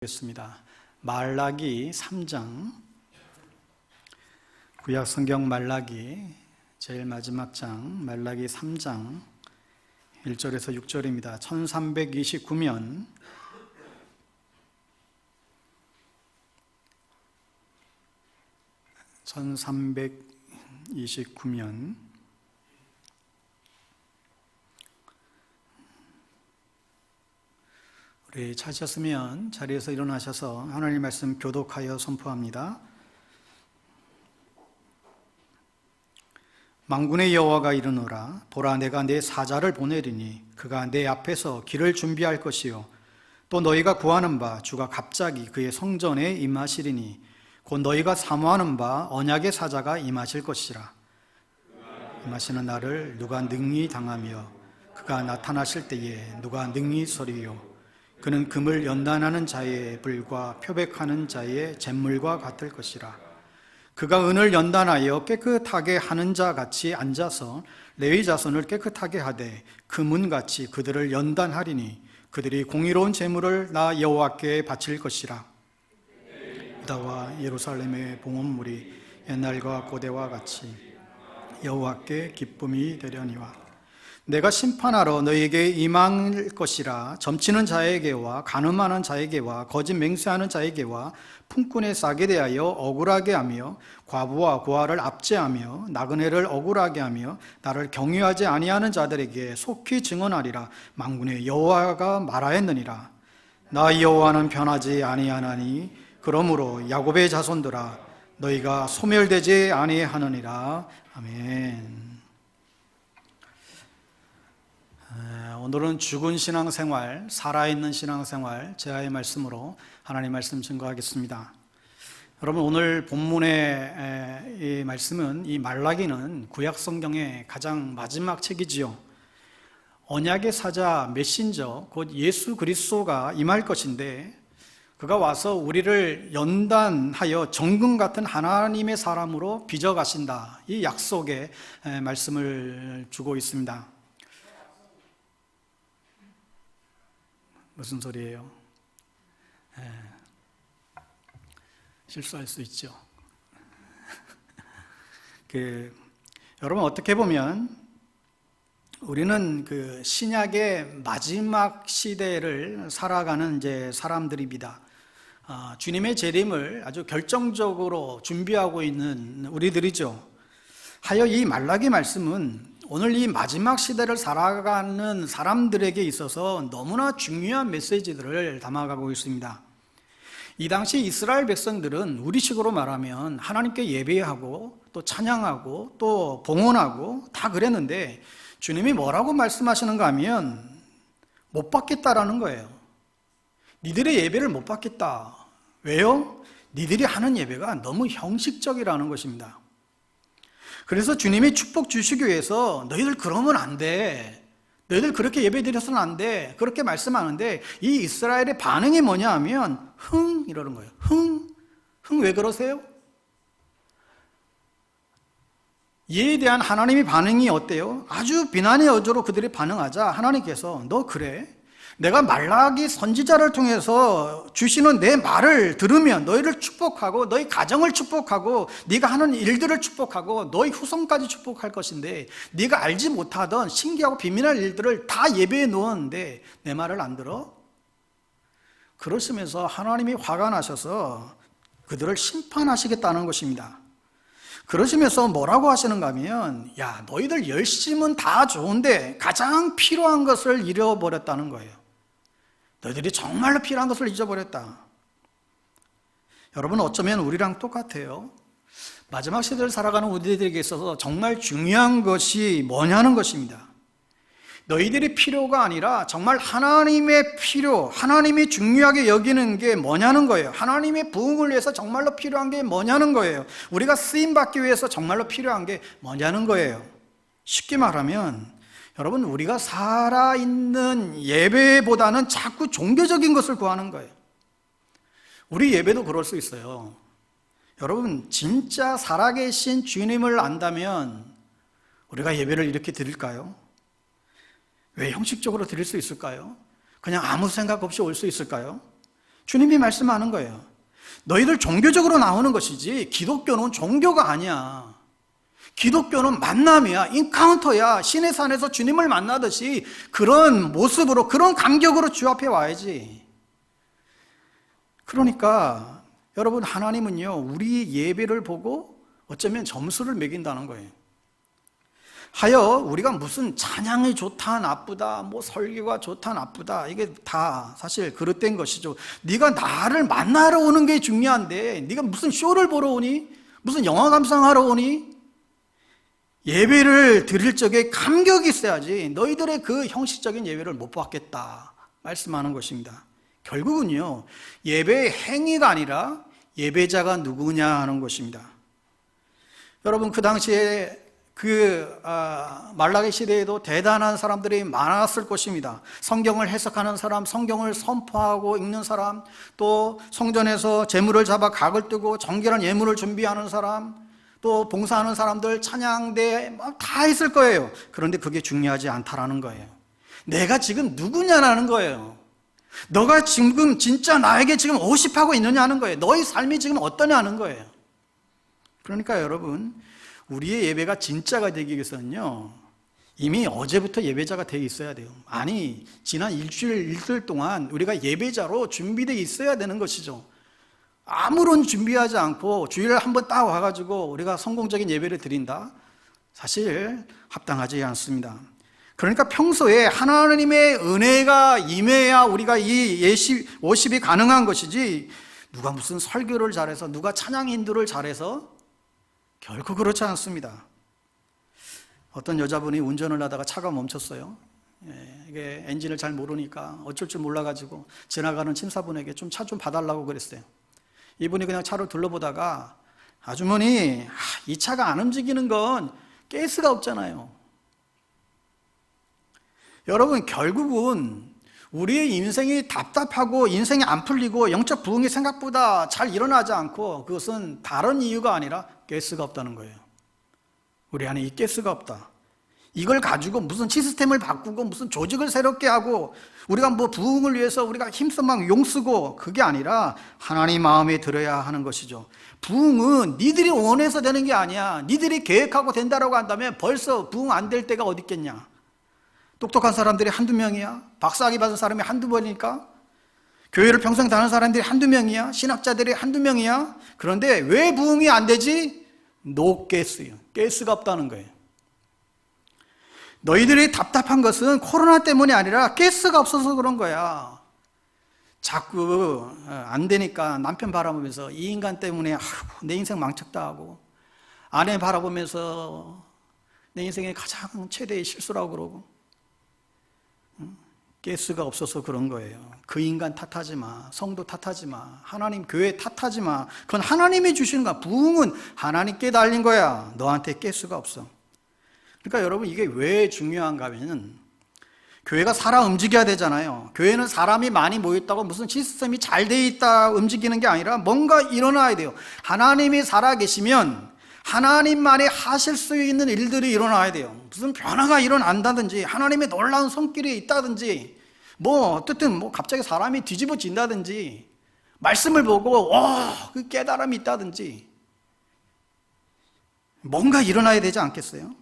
겠습니다. 말라기 3장, 구약 성경 말라기 제일 마지막 장, 말라기 3장 1절에서 6절입니다. 1329면 우리 찾으셨으면 자리에서 일어나셔서 하나님 말씀 교독하여 선포합니다. 만군의 여호와가 이르노라. 보라, 내가 내 사자를 보내리니 그가 내 앞에서 길을 준비할 것이요 또 너희가 구하는 바 주가 갑자기 그의 성전에 임하시리니 곧 너희가 사모하는 바 언약의 사자가 임하실 것이라. 임하시는 날을 누가 능히 당하며 그가 나타나실 때에 누가 능히 서리요. 그는 금을 연단하는 자의 불과 표백하는 자의 잿물과 같을 것이라. 그가 은을 연단하여 깨끗하게 하는 자 같이 앉아서 레위 자손을 깨끗하게 하되 금은같이 그들을 연단하리니 그들이 공의로운 제물을 나 여호와께 바칠 것이라. 유다와 예루살렘의 봉헌물이 옛날과 고대와 같이 여호와께 기쁨이 되려니와. 내가 심판하러 너희에게 임할 것이라. 점치는 자에게와 간음하는 자에게와 거짓 맹세하는 자에게와 품꾼에 싸게 대하여 억울하게 하며 과부와 고아를 압제하며 나그네를 억울하게 하며 나를 경유하지 아니하는 자들에게 속히 증언하리라. 만군의 여호와가 말하였느니라. 나 여호와는 변하지 아니하나니 그러므로 야곱의 자손들아 너희가 소멸되지 아니하느니라. 아멘. 오늘은 죽은 신앙생활, 살아있는 신앙생활 제아의 말씀으로 하나님 말씀 증거하겠습니다. 여러분, 오늘 본문의 이 말씀은, 이 말라기는 구약 성경의 가장 마지막 책이지요. 언약의 사자 메신저 곧 예수 그리스도가 임할 것인데 그가 와서 우리를 연단하여 정금 같은 하나님의 사람으로 빚어가신다, 이 약속의 말씀을 주고 있습니다. 무슨 소리예요? 실수할 수 있죠. 여러분, 어떻게 보면 우리는 그 신약의 마지막 시대를 살아가는 이제 사람들입니다. 주님의 재림을 아주 결정적으로 준비하고 있는 우리들이죠. 하여 이 말라기 말씀은 오늘 이 마지막 시대를 살아가는 사람들에게 있어서 너무나 중요한 메시지들을 담아가고 있습니다. 이 당시 이스라엘 백성들은 우리식으로 말하면 하나님께 예배하고 또 찬양하고 또 봉헌하고 다 그랬는데 주님이 뭐라고 말씀하시는가 하면 못 받겠다라는 거예요. 니들의 예배를 못 받겠다. 왜요? 니들이 하는 예배가 너무 형식적이라는 것입니다. 그래서 주님이 축복 주시기 위해서 너희들 그러면 안 돼, 너희들 그렇게 예배 드려서는 안 돼, 그렇게 말씀하는데 이 이스라엘의 반응이 뭐냐 하면 흥 이러는 거예요. 흥 왜 그러세요? 이에 대한 하나님의 반응이 어때요? 아주 비난의 어조로 그들이 반응하자 하나님께서 너 그래? 내가 말라기 선지자를 통해서 주시는 내 말을 들으면 너희를 축복하고 너희 가정을 축복하고 네가 하는 일들을 축복하고 너희 후손까지 축복할 것인데 네가 알지 못하던 신기하고 비밀한 일들을 다 예배해 놓았는데 내 말을 안 들어? 그러시면서 하나님이 화가 나셔서 그들을 심판하시겠다는 것입니다. 그러시면서 뭐라고 하시는가 하면 야, 너희들 열심은 다 좋은데 가장 필요한 것을 잃어버렸다는 거예요. 너희들이 정말로 필요한 것을 잊어버렸다. 여러분, 어쩌면 우리랑 똑같아요. 마지막 시대를 살아가는 우리들에게 있어서 정말 중요한 것이 뭐냐는 것입니다. 너희들이 필요가 아니라 정말 하나님의 필요, 하나님이 중요하게 여기는 게 뭐냐는 거예요. 하나님의 부흥을 위해서 정말로 필요한 게 뭐냐는 거예요. 우리가 쓰임받기 위해서 정말로 필요한 게 뭐냐는 거예요. 쉽게 말하면 여러분, 우리가 살아있는 예배보다는 자꾸 종교적인 것을 구하는 거예요. 우리 예배도 그럴 수 있어요. 여러분, 진짜 살아계신 주님을 안다면 우리가 예배를 이렇게 드릴까요? 왜 형식적으로 드릴 수 있을까요? 그냥 아무 생각 없이 올 수 있을까요? 주님이 말씀하는 거예요. 너희들 종교적으로 나오는 것이지 기독교는 종교가 아니야. 기독교는 만남이야, 인카운터야. 신의 산에서 주님을 만나듯이 그런 모습으로, 그런 감격으로 주 앞에 와야지. 그러니까 여러분, 하나님은요, 우리 예배를 보고 어쩌면 점수를 매긴다는 거예요. 하여 우리가 무슨 찬양이 좋다 나쁘다, 뭐 설교가 좋다 나쁘다, 이게 다 사실 그릇된 것이죠. 네가 나를 만나러 오는 게 중요한데 네가 무슨 쇼를 보러 오니? 무슨 영화 감상하러 오니? 예배를 드릴 적에 감격이 있어야지. 너희들의 그 형식적인 예배를 못 받겠다 말씀하는 것입니다. 결국은요, 예배의 행위가 아니라 예배자가 누구냐 하는 것입니다. 여러분, 그 당시에 말라기 시대에도 대단한 사람들이 많았을 것입니다. 성경을 해석하는 사람, 성경을 선포하고 읽는 사람, 또 성전에서 제물을 잡아 각을 뜨고 정결한 예물을 준비하는 사람, 또 봉사하는 사람들, 찬양대 다 있을 거예요. 그런데 그게 중요하지 않다라는 거예요. 내가 지금 누구냐라는 거예요. 너가 지금 진짜 나에게 지금 오십하고 있느냐는 거예요. 너의 삶이 지금 어떠냐는 거예요. 그러니까 여러분, 우리의 예배가 진짜가 되기 위해서는요, 이미 어제부터 예배자가 되어 있어야 돼요. 아니, 지난 일주일 동안 우리가 예배자로 준비되어 있어야 되는 것이죠. 아무런 준비하지 않고 주일에 한번 딱 와가지고 우리가 성공적인 예배를 드린다? 사실 합당하지 않습니다. 그러니까 평소에 하나님의 은혜가 임해야 우리가 이 워십이 가능한 것이지, 누가 무슨 설교를 잘해서, 누가 찬양 인도를 잘해서, 결코 그렇지 않습니다. 어떤 여자분이 운전을 하다가 차가 멈췄어요. 이게 엔진을 잘 모르니까 어쩔 줄 몰라가지고 지나가는 심사분에게 좀 차 좀 봐달라고 그랬어요. 이분이 그냥 차를 둘러보다가, 아주머니, 이 차가 안 움직이는 건 가스가 없잖아요. 여러분, 결국은 우리의 인생이 답답하고 인생이 안 풀리고 영적 부흥이 생각보다 잘 일어나지 않고, 그것은 다른 이유가 아니라 가스가 없다는 거예요. 우리 안에 이 가스가 없다. 이걸 가지고 무슨 시스템을 바꾸고 무슨 조직을 새롭게 하고 우리가 뭐 부흥을 위해서 우리가 힘써 막 용쓰고, 그게 아니라 하나님 마음에 들어야 하는 것이죠. 부흥은 니들이 원해서 되는 게 아니야. 니들이 계획하고 된다라고 한다면 벌써 부흥 안 될 때가 어디 있겠냐. 똑똑한 사람들이 한두 명이야? 박사학위 받은 사람이 한두 번이니까? 교회를 평생 다니는 사람들이 한두 명이야? 신학자들이 한두 명이야? 그런데 왜 부흥이 안 되지? 노가스요. 가스가 없다는 거예요. 너희들이 답답한 것은 코로나 때문이 아니라 가스가 없어서 그런 거야. 자꾸 안 되니까 남편 바라보면서 이 인간 때문에 내 인생 망쳤다 하고, 아내 바라보면서 내 인생의 가장 최대의 실수라고 그러고, 가스가 없어서 그런 거예요. 그 인간 탓하지 마. 성도 탓하지 마. 하나님 교회 탓하지 마. 그건 하나님이 주시는 거야. 부흥은 하나님께 달린 거야. 너한테 가스가 없어. 그러니까 여러분, 이게 왜 중요한가 하면, 교회가 살아 움직여야 되잖아요. 교회는 사람이 많이 모였다고 무슨 시스템이 잘 돼 있다 움직이는 게 아니라 뭔가 일어나야 돼요. 하나님이 살아 계시면 하나님만이 하실 수 있는 일들이 일어나야 돼요. 무슨 변화가 일어난다든지, 하나님의 놀라운 손길이 있다든지, 어쨌든 갑자기 사람이 뒤집어진다든지, 말씀을 보고 그 깨달음이 있다든지, 뭔가 일어나야 되지 않겠어요?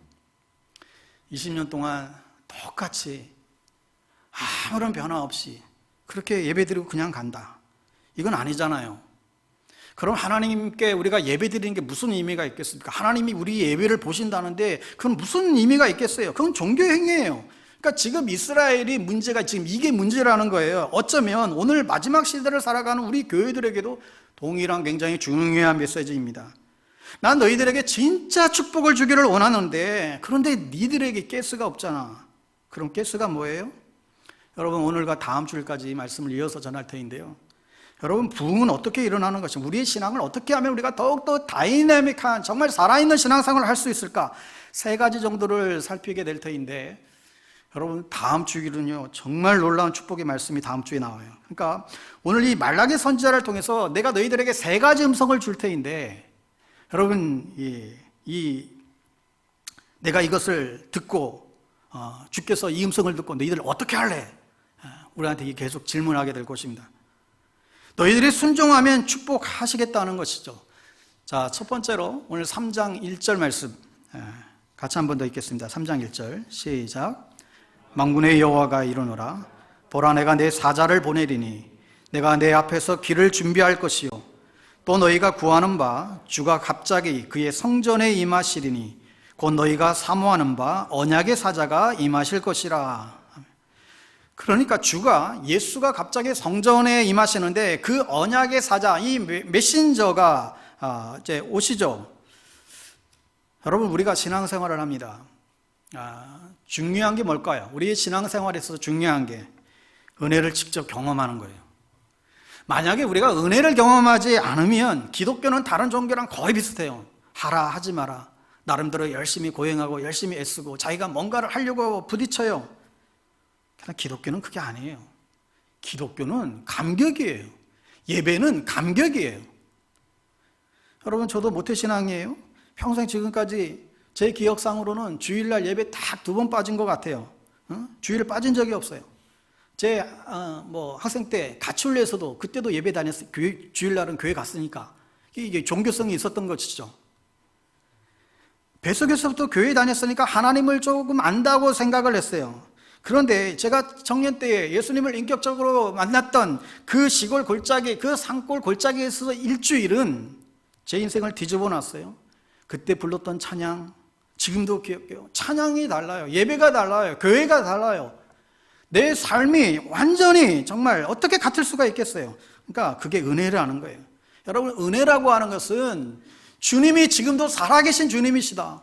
20년 동안 똑같이 아무런 변화 없이 그렇게 예배드리고 그냥 간다, 이건 아니잖아요. 그럼 하나님께 우리가 예배드리는 게 무슨 의미가 있겠습니까? 하나님이 우리 예배를 보신다는데 그건 무슨 의미가 있겠어요? 그건 종교 행위예요. 그러니까 지금 이스라엘이 문제가, 지금 이게 문제라는 거예요. 어쩌면 오늘 마지막 시대를 살아가는 우리 교회들에게도 동일한 굉장히 중요한 메시지입니다. 난 너희들에게 진짜 축복을 주기를 원하는데, 그런데 니들에게 가스가 없잖아. 그럼 가스가 뭐예요? 여러분, 오늘과 다음 주일까지 말씀을 이어서 전할 터인데요, 여러분, 부흥은 어떻게 일어나는 것인가? 우리의 신앙을 어떻게 하면 우리가 더욱더 다이내믹한, 정말 살아있는 신앙생활을 할 수 있을까? 3가지 정도를 살피게 될 터인데, 여러분, 다음 주일은요, 정말 놀라운 축복의 말씀이 다음 주에 나와요. 그러니까 오늘 이 말라기 선지자를 통해서 내가 너희들에게 3가지 음성을 줄 터인데, 여러분, 내가 이것을 듣고 주께서 이 음성을 듣고 너희들 어떻게 할래? 우리한테 계속 질문하게 될 것입니다. 너희들이 순종하면 축복하시겠다는 것이죠. 자, 첫 번째로 오늘 3장 1절 말씀 같이 한 번 더 읽겠습니다. 3장 1절 시작. 만군의 여호와가 이르노라 보라 내가 내 사자를 보내리니 내가 내 앞에서 길을 준비할 것이요 또 너희가 구하는 바 주가 갑자기 그의 성전에 임하시리니 곧 너희가 사모하는 바 언약의 사자가 임하실 것이라. 그러니까 주가 예수가 갑자기 성전에 임하시는데 그 언약의 사자 이 메신저가 이제 오시죠. 여러분 우리가 신앙생활을 합니다. 중요한 게 뭘까요? 우리의 신앙생활에서 중요한 게 은혜를 직접 경험하는 거예요. 만약에 우리가 은혜를 경험하지 않으면 기독교는 다른 종교랑 거의 비슷해요. 하라 하지 마라. 나름대로 열심히 고행하고 열심히 애쓰고 자기가 뭔가를 하려고 부딪혀요. 그러나 기독교는 그게 아니에요. 기독교는 감격이에요. 예배는 감격이에요. 여러분 저도 모태신앙이에요. 평생 지금까지 제 기억상으로는 주일날 예배 딱 2번 빠진 것 같아요. 주일 빠진 적이 없어요. 제 학생 때 가출레에서도 그때도 예배 다녔어요. 주일날은 교회 갔으니까 이게 종교성이 있었던 것이죠. 뱃속에서부터 교회 다녔으니까 하나님을 조금 안다고 생각을 했어요. 그런데 제가 청년 때에 예수님을 인격적으로 만났던 그 시골 골짜기, 그 산골 골짜기에서 일주일은 제 인생을 뒤집어 놨어요. 그때 불렀던 찬양, 지금도 기억해요. 찬양이 달라요. 예배가 달라요. 교회가 달라요. 내 삶이 완전히 정말 어떻게 같을 수가 있겠어요? 그러니까 그게 은혜라는 거예요. 여러분 은혜라고 하는 것은 주님이 지금도 살아계신 주님이시다.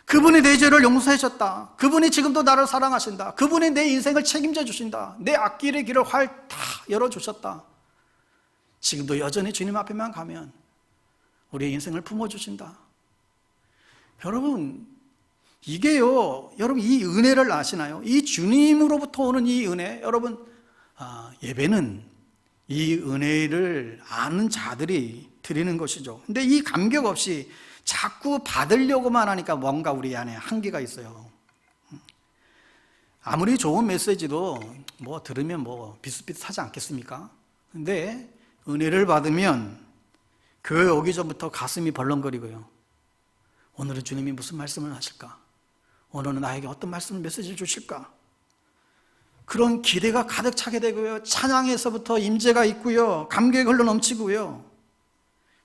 그분이 내 죄를 용서해 줬다. 그분이 지금도 나를 사랑하신다. 그분이 내 인생을 책임져 주신다. 내 앞길의 길을 활 다 열어주셨다. 지금도 여전히 주님 앞에만 가면 우리의 인생을 품어주신다. 여러분 이게요, 여러분 이 은혜를 아시나요? 이 주님으로부터 오는 이 은혜, 여러분 예배는 이 은혜를 아는 자들이 드리는 것이죠. 근데 이 감격 없이 자꾸 받으려고만 하니까 뭔가 우리 안에 한계가 있어요. 아무리 좋은 메시지도 뭐 들으면 뭐 비슷비슷하지 않겠습니까? 근데 은혜를 받으면 교회 오기 전부터 가슴이 벌렁거리고요. 오늘은 주님이 무슨 말씀을 하실까? 오늘은 나에게 어떤 말씀을 메시지를 주실까? 그런 기대가 가득 차게 되고요. 찬양에서부터 임재가 있고요. 감격이 흘러 넘치고요.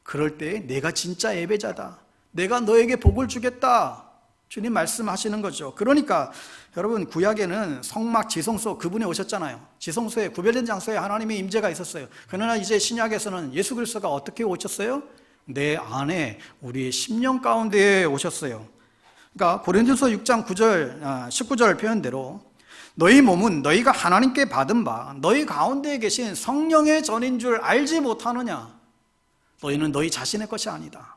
그럴 때 내가 진짜 예배자다. 내가 너에게 복을 주겠다. 주님 말씀하시는 거죠. 그러니까 여러분 구약에는 성막 지성소 그분이 오셨잖아요. 지성소에 구별된 장소에 하나님의 임재가 있었어요. 그러나 이제 신약에서는 예수 그리스도가 어떻게 오셨어요? 내 안에 우리의 심령 가운데에 오셨어요. 그러니까 고린도서 6장 19절 표현대로 너희 몸은 너희가 하나님께 받은 바 너희 가운데에 계신 성령의 전인 줄 알지 못하느냐? 너희는 너희 자신의 것이 아니다.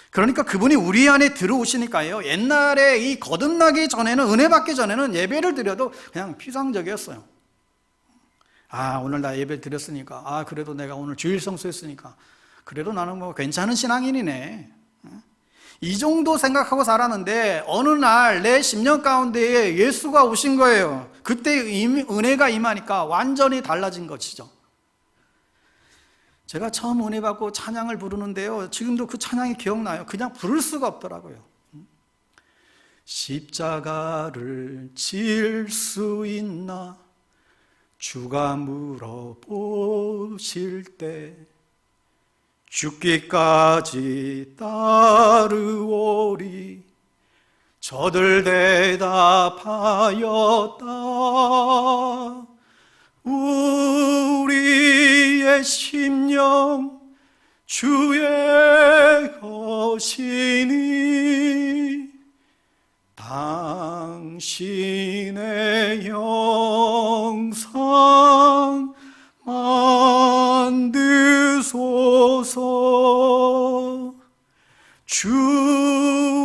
그러니까 그분이 우리 안에 들어오시니까요. 옛날에 이 거듭나기 전에는 은혜 받기 전에는 예배를 드려도 그냥 피상적이었어요. 오늘 나 예배 드렸으니까 그래도 내가 오늘 주일 성수했으니까 그래도 나는 뭐 괜찮은 신앙인이네. 이 정도 생각하고 살았는데 어느 날 내 심령 가운데에 예수가 오신 거예요. 그때 은혜가 임하니까 완전히 달라진 것이죠. 제가 처음 은혜 받고 찬양을 부르는데요, 지금도 그 찬양이 기억나요. 그냥 부를 수가 없더라고요. 십자가를 질 수 있나 주가 물어보실 때 죽기까지 따르오리 저들 대답하였다. 우리의 심령 주의 것이니 당신의 형상 만드소서.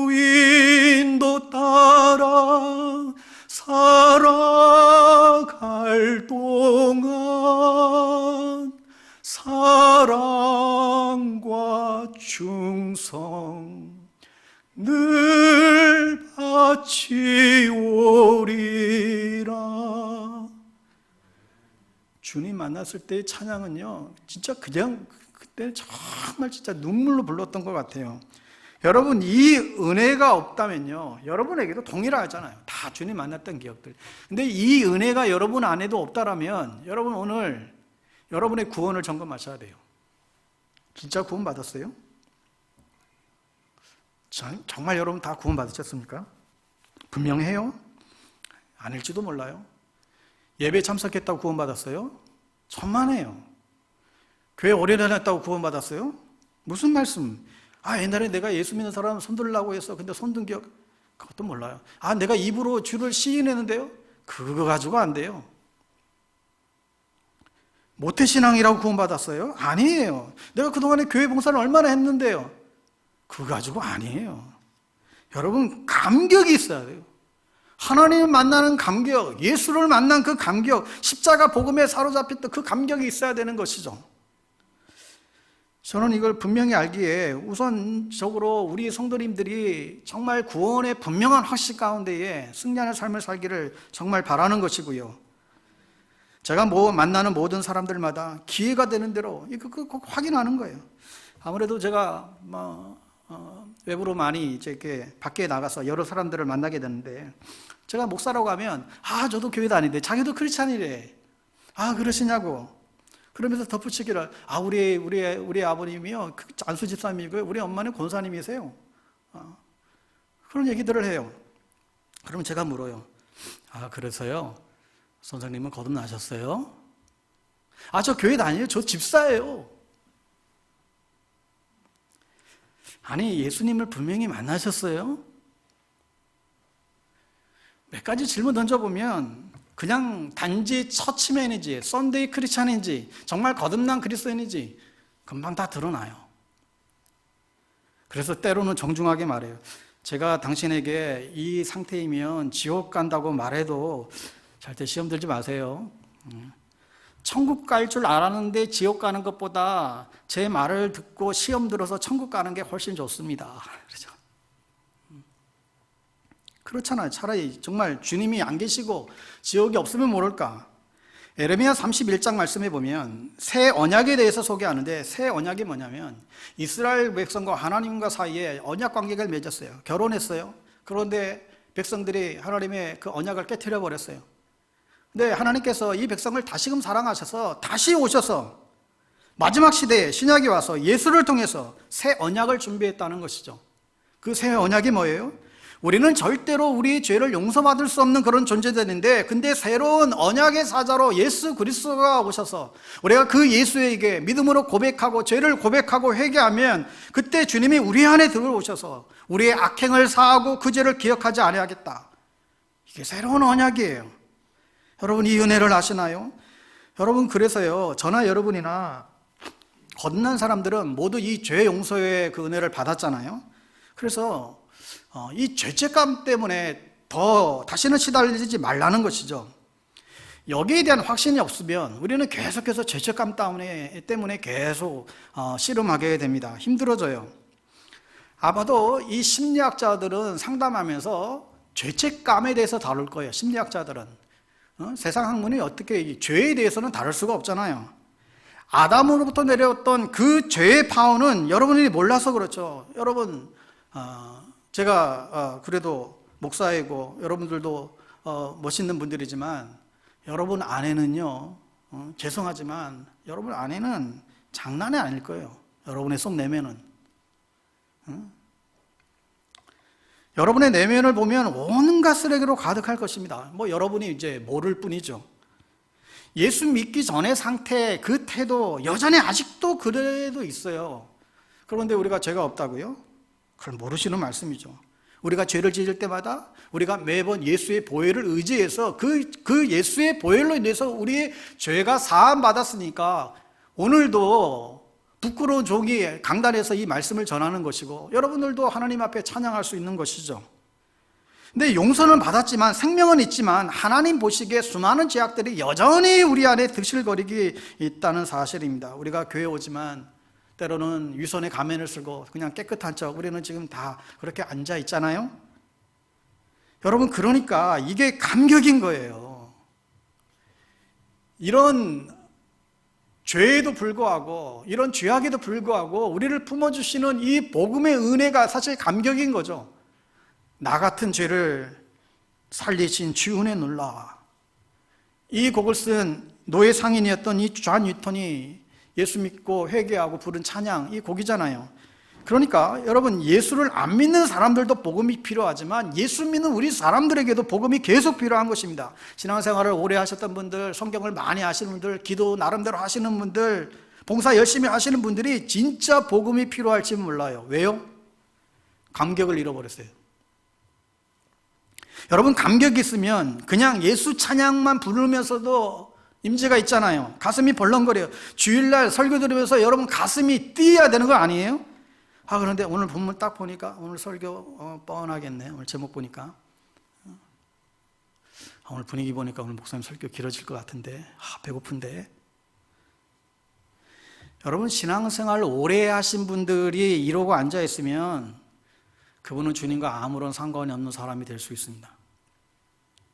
주인도 따라 살아갈 동안 사랑과 충성 늘 바치오리라. 주님 만났을 때의 찬양은요, 진짜 그냥 그때 정말 진짜 눈물로 불렀던 것 같아요. 여러분, 이 은혜가 없다면요, 여러분에게도 동일하잖아요. 다 주님 만났던 기억들. 근데 이 은혜가 여러분 안에도 없다라면 여러분 오늘 여러분의 구원을 점검하셔야 돼요. 진짜 구원 받았어요? 정말 여러분 다 구원 받으셨습니까? 분명해요? 아닐지도 몰라요. 예배 참석했다고 구원 받았어요? 천만에요. 교회 오래 다녔다고 구원 받았어요? 무슨 말씀? 옛날에 내가 예수 믿는 사람 손들라고 해서 근데 손든 기억, 그것도 몰라요. 내가 입으로 주를 시인했는데요? 그거 가지고 안 돼요. 모태신앙이라고 구원 받았어요? 아니에요. 내가 그동안에 교회 봉사를 얼마나 했는데요? 그거 가지고 아니에요. 여러분, 감격이 있어야 돼요. 하나님을 만나는 감격, 예수를 만난 그 감격, 십자가 복음에 사로잡혔던 그 감격이 있어야 되는 것이죠. 저는 이걸 분명히 알기에 우선적으로 우리 성도님들이 정말 구원의 분명한 확신 가운데에 승리하는 삶을 살기를 정말 바라는 것이고요. 제가 만나는 모든 사람들마다 기회가 되는 대로 이거 꼭 확인하는 거예요. 아무래도 제가 외부로 많이 이렇게 밖에 나가서 여러 사람들을 만나게 되는데, 제가 목사라고 하면 저도 교회 다니는데 자기도 크리스찬이래. 그러시냐고. 그러면서 덧붙이기를 우리 아버님이요 안수 집사님이고요, 우리 엄마는 권사님이세요. 그런 얘기들을 해요. 그러면 제가 물어요. 그래서요 선생님은 거듭나셨어요? 저 교회 다니에요. 저 집사예요. 아니, 예수님을 분명히 만나셨어요? 몇 가지 질문 던져보면 그냥 단지 처치맨인지 썬데이 크리스찬인지 정말 거듭난 그리스도인인지 금방 다 드러나요. 그래서 때로는 정중하게 말해요. 제가 당신에게 이 상태이면 지옥 간다고 말해도 절대 시험 들지 마세요. 천국 갈 줄 알았는데 지옥 가는 것보다 제 말을 듣고 시험 들어서 천국 가는 게 훨씬 좋습니다. 그렇죠? 그렇잖아요. 차라리 정말 주님이 안 계시고 지옥이 없으면 모를까. 에레미야 31장 말씀해 보면 새 언약에 대해서 소개하는데, 새 언약이 뭐냐면 이스라엘 백성과 하나님과 사이에 언약 관계를 맺었어요. 결혼했어요. 그런데 백성들이 하나님의 그 언약을 깨트려 버렸어요. 근데 하나님께서 이 백성을 다시금 사랑하셔서 다시 오셔서 마지막 시대에 신약이 와서 예수를 통해서 새 언약을 준비했다는 것이죠. 그 새 언약이 뭐예요? 우리는 절대로 우리의 죄를 용서받을 수 없는 그런 존재들인데, 근데 새로운 언약의 사자로 예수 그리스도가 오셔서 우리가 그 예수에게 믿음으로 고백하고 죄를 고백하고 회개하면 그때 주님이 우리 안에 들어오셔서 우리의 악행을 사하고 그 죄를 기억하지 아니하겠다. 이게 새로운 언약이에요. 여러분, 이 은혜를 아시나요? 여러분, 그래서요, 저나 여러분이나 거듭난 사람들은 모두 이 죄 용서의 그 은혜를 받았잖아요. 그래서 이 죄책감 때문에 다시는 시달리지 말라는 것이죠. 여기에 대한 확신이 없으면 우리는 계속해서 죄책감 때문에 계속 씨름하게 됩니다. 힘들어져요. 아마도 이 심리학자들은 상담하면서 죄책감에 대해서 다룰 거예요. 심리학자들은. 세상 학문이 어떻게 죄에 대해서는 다룰 수가 없잖아요. 아담으로부터 내려왔던 그 죄의 파워는 여러분이 몰라서 그렇죠. 여러분, 제가 그래도 목사이고 여러분들도 멋있는 분들이지만 여러분 안에는요, 죄송하지만 여러분 안에는 장난이 아닐 거예요. 여러분의 속 내면은. 여러분의 내면을 보면 온갖 쓰레기로 가득할 것입니다. 여러분이 이제 모를 뿐이죠. 예수 믿기 전의 상태, 그 태도 여전히 아직도 그래도 있어요. 그런데 우리가 죄가 없다고요? 그걸 모르시는 말씀이죠. 우리가 죄를 지을 때마다 우리가 매번 예수의 보혈을 의지해서 그 예수의 보혈로 인해서 우리의 죄가 사함 받았으니까 오늘도 부끄러운 종이 강단에서 이 말씀을 전하는 것이고 여러분들도 하나님 앞에 찬양할 수 있는 것이죠. 근데 용서는 받았지만 생명은 있지만 하나님 보시기에 수많은 죄악들이 여전히 우리 안에 드실거리기 있다는 사실입니다. 우리가 교회 오지만 때로는 위선의 가면을 쓰고 그냥 깨끗한 척 우리는 지금 다 그렇게 앉아 있잖아요. 여러분, 그러니까 이게 감격인 거예요. 이런 죄에도 불구하고, 이런 죄악에도 불구하고 우리를 품어주시는 이 복음의 은혜가 사실 감격인 거죠. 나 같은 죄를 살리신 주 은혜 놀라. 이 곡을 쓴 노예 상인이었던 이 존 뉴턴이 예수 믿고 회개하고 부른 찬양, 이 곡이잖아요. 그러니까 여러분, 예수를 안 믿는 사람들도 복음이 필요하지만 예수 믿는 우리 사람들에게도 복음이 계속 필요한 것입니다. 신앙생활을 오래 하셨던 분들, 성경을 많이 하시는 분들, 기도 나름대로 하시는 분들, 봉사 열심히 하시는 분들이 진짜 복음이 필요할지 몰라요. 왜요? 감격을 잃어버렸어요. 여러분, 감격이 있으면 그냥 예수 찬양만 부르면서도 임재가 있잖아요. 가슴이 벌렁거려요. 주일날 설교 들으면서 여러분 가슴이 뛰어야 되는 거 아니에요? 그런데 오늘 본문 딱 보니까 오늘 설교 뻔하겠네. 오늘 제목 보니까 오늘 분위기 보니까 오늘 목사님 설교 길어질 것 같은데 배고픈데. 여러분, 신앙생활 오래 하신 분들이 이러고 앉아있으면 그분은 주님과 아무런 상관이 없는 사람이 될 수 있습니다.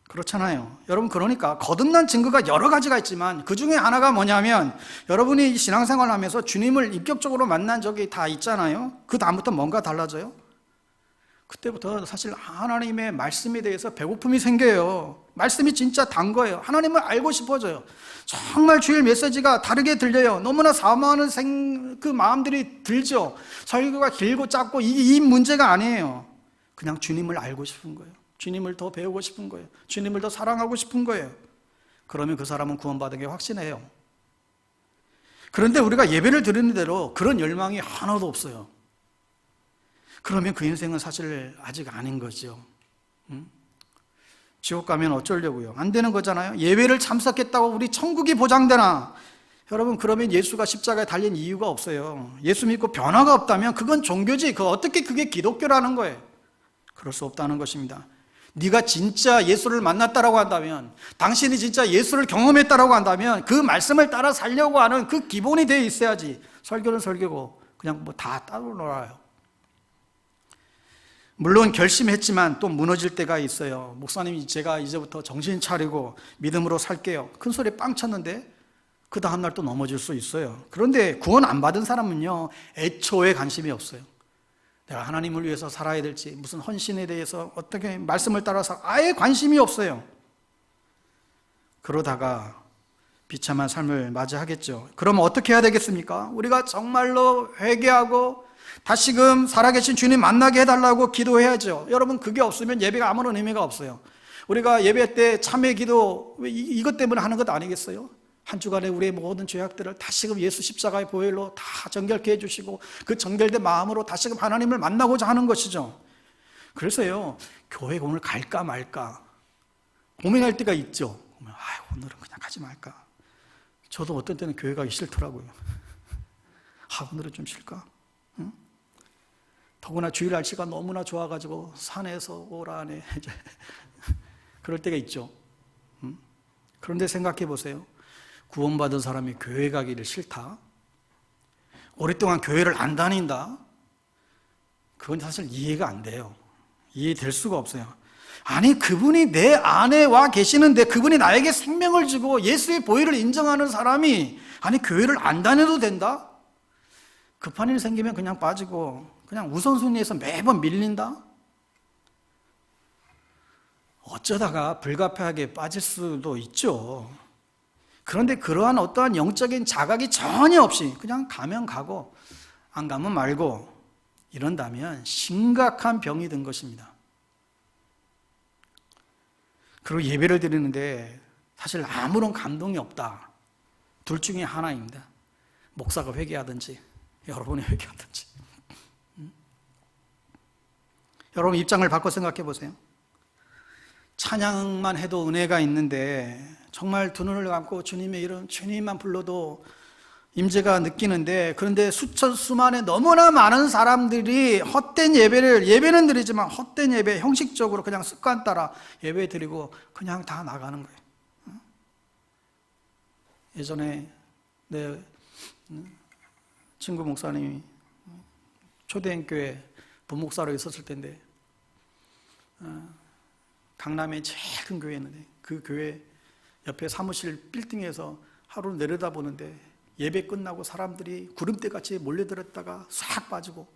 그렇잖아요. 여러분, 그러니까 거듭난 증거가 여러 가지가 있지만 그 중에 하나가 뭐냐면, 여러분이 신앙생활을 하면서 주님을 인격적으로 만난 적이 다 있잖아요. 그 다음부터 뭔가 달라져요? 그때부터 사실 하나님의 말씀에 대해서 배고픔이 생겨요. 말씀이 진짜 단 거예요. 하나님을 알고 싶어져요. 정말 주일 메시지가 다르게 들려요. 너무나 사모하는 그 마음들이 들죠. 설교가 길고 짧고 이 문제가 아니에요. 그냥 주님을 알고 싶은 거예요. 주님을 더 배우고 싶은 거예요. 주님을 더 사랑하고 싶은 거예요. 그러면 그 사람은 구원받은 게 확신해요. 그런데 우리가 예배를 드리는 대로 그런 열망이 하나도 없어요. 그러면 그 인생은 사실 아직 아닌 거죠. 지옥 가면 어쩌려고요? 안 되는 거잖아요. 예배를 참석했다고 우리 천국이 보장되나? 여러분, 그러면 예수가 십자가에 달린 이유가 없어요. 예수 믿고 변화가 없다면 그건 종교지. 어떻게 그게 기독교라는 거예요? 그럴 수 없다는 것입니다. 네가 진짜 예수를 만났다라고 한다면, 당신이 진짜 예수를 경험했다라고 한다면 그 말씀을 따라 살려고 하는 그 기본이 되어 있어야지. 설교는 설교고 그냥 뭐 다 따로 놀아요. 물론 결심했지만 또 무너질 때가 있어요. 목사님이 제가 이제부터 정신 차리고 믿음으로 살게요. 큰 소리 빵 쳤는데 그 다음날 또 넘어질 수 있어요. 그런데 구원 안 받은 사람은요, 애초에 관심이 없어요. 내가 하나님을 위해서 살아야 될지, 무슨 헌신에 대해서 어떻게 말씀을 따라서 아예 관심이 없어요. 그러다가 비참한 삶을 맞이하겠죠. 그럼 어떻게 해야 되겠습니까? 우리가 정말로 회개하고 다시금 살아계신 주님 만나게 해달라고 기도해야죠. 여러분, 그게 없으면 예배가 아무런 의미가 없어요. 우리가 예배 때 참회 기도 이것 때문에 하는 것 아니겠어요? 한 주간에 우리의 모든 죄악들을 다시금 예수 십자가의 보혈로 다 정결케 해주시고 그 정결된 마음으로 다시금 하나님을 만나고자 하는 것이죠. 그래서요, 교회 오늘 갈까 말까 고민할 때가 있죠. 오늘은 그냥 가지 말까. 저도 어떤 때는 교회 가기 싫더라고요. 오늘은 좀 쉴까? 응? 더구나 주일 날씨가 너무나 좋아가지고 산에서 오라네 그럴 때가 있죠. 그런데 생각해 보세요. 구원받은 사람이 교회 가기를 싫다? 오랫동안 교회를 안 다닌다? 그건 사실 이해가 안 돼요. 이해될 수가 없어요. 아니, 그분이 내 안에 와 계시는데, 그분이 나에게 생명을 주고 예수의 보혈을 인정하는 사람이 아니 교회를 안 다녀도 된다? 급한 일 생기면 그냥 빠지고 그냥 우선순위에서 매번 밀린다? 어쩌다가 불가피하게 빠질 수도 있죠. 그런데 그러한 어떠한 영적인 자각이 전혀 없이 그냥 가면 가고 안 가면 말고 이런다면 심각한 병이 든 것입니다. 그리고 예배를 드리는데 사실 아무런 감동이 없다. 둘 중에 하나입니다. 목사가 회개하든지 여러분이 회개하든지. 여러분 입장을 바꿔 생각해 보세요. 찬양만 해도 은혜가 있는데 정말 두 눈을 감고 주님의 이름, 주님만 불러도 임재가 느끼는데, 그런데 수만의 너무나 많은 사람들이 헛된 예배는 드리지만 헛된 예배, 형식적으로 그냥 습관 따라 예배 드리고 그냥 다 나가는 거예요. 예전에 내 친구 목사님이 초대교회 부목사로 있었을 텐데, 강남에 제일 큰 교회였는데 그 교회 옆에 사무실 빌딩에서 하루를 내려다보는데 예배 끝나고 사람들이 구름대같이 몰려들었다가 싹 빠지고,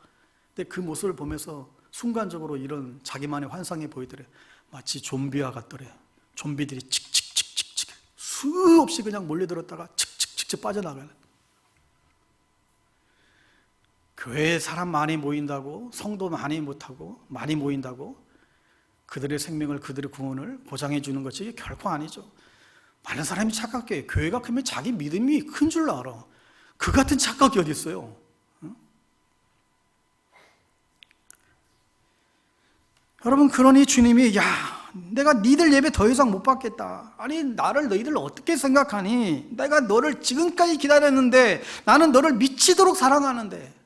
근데 그 모습을 보면서 순간적으로 이런 자기만의 환상이 보이더래. 마치 좀비와 같더래. 좀비들이 칙칙칙칙칙 수없이 그냥 몰려들었다가 칙칙칙칙 빠져나가요. 교회에 사람 많이 모인다고, 성도 많이 모인다고 그들의 생명을, 그들의 구원을 보장해 주는 것이 결코 아니죠. 많은 사람이 착각해요. 교회가 크면 자기 믿음이 큰 줄 알아. 그 같은 착각이 어디 있어요? 응? 여러분, 그러니 주님이 내가 니들 예배 더 이상 못 받겠다. 아니, 너희들 어떻게 생각하니? 내가 너를 지금까지 기다렸는데, 나는 너를 미치도록 사랑하는데,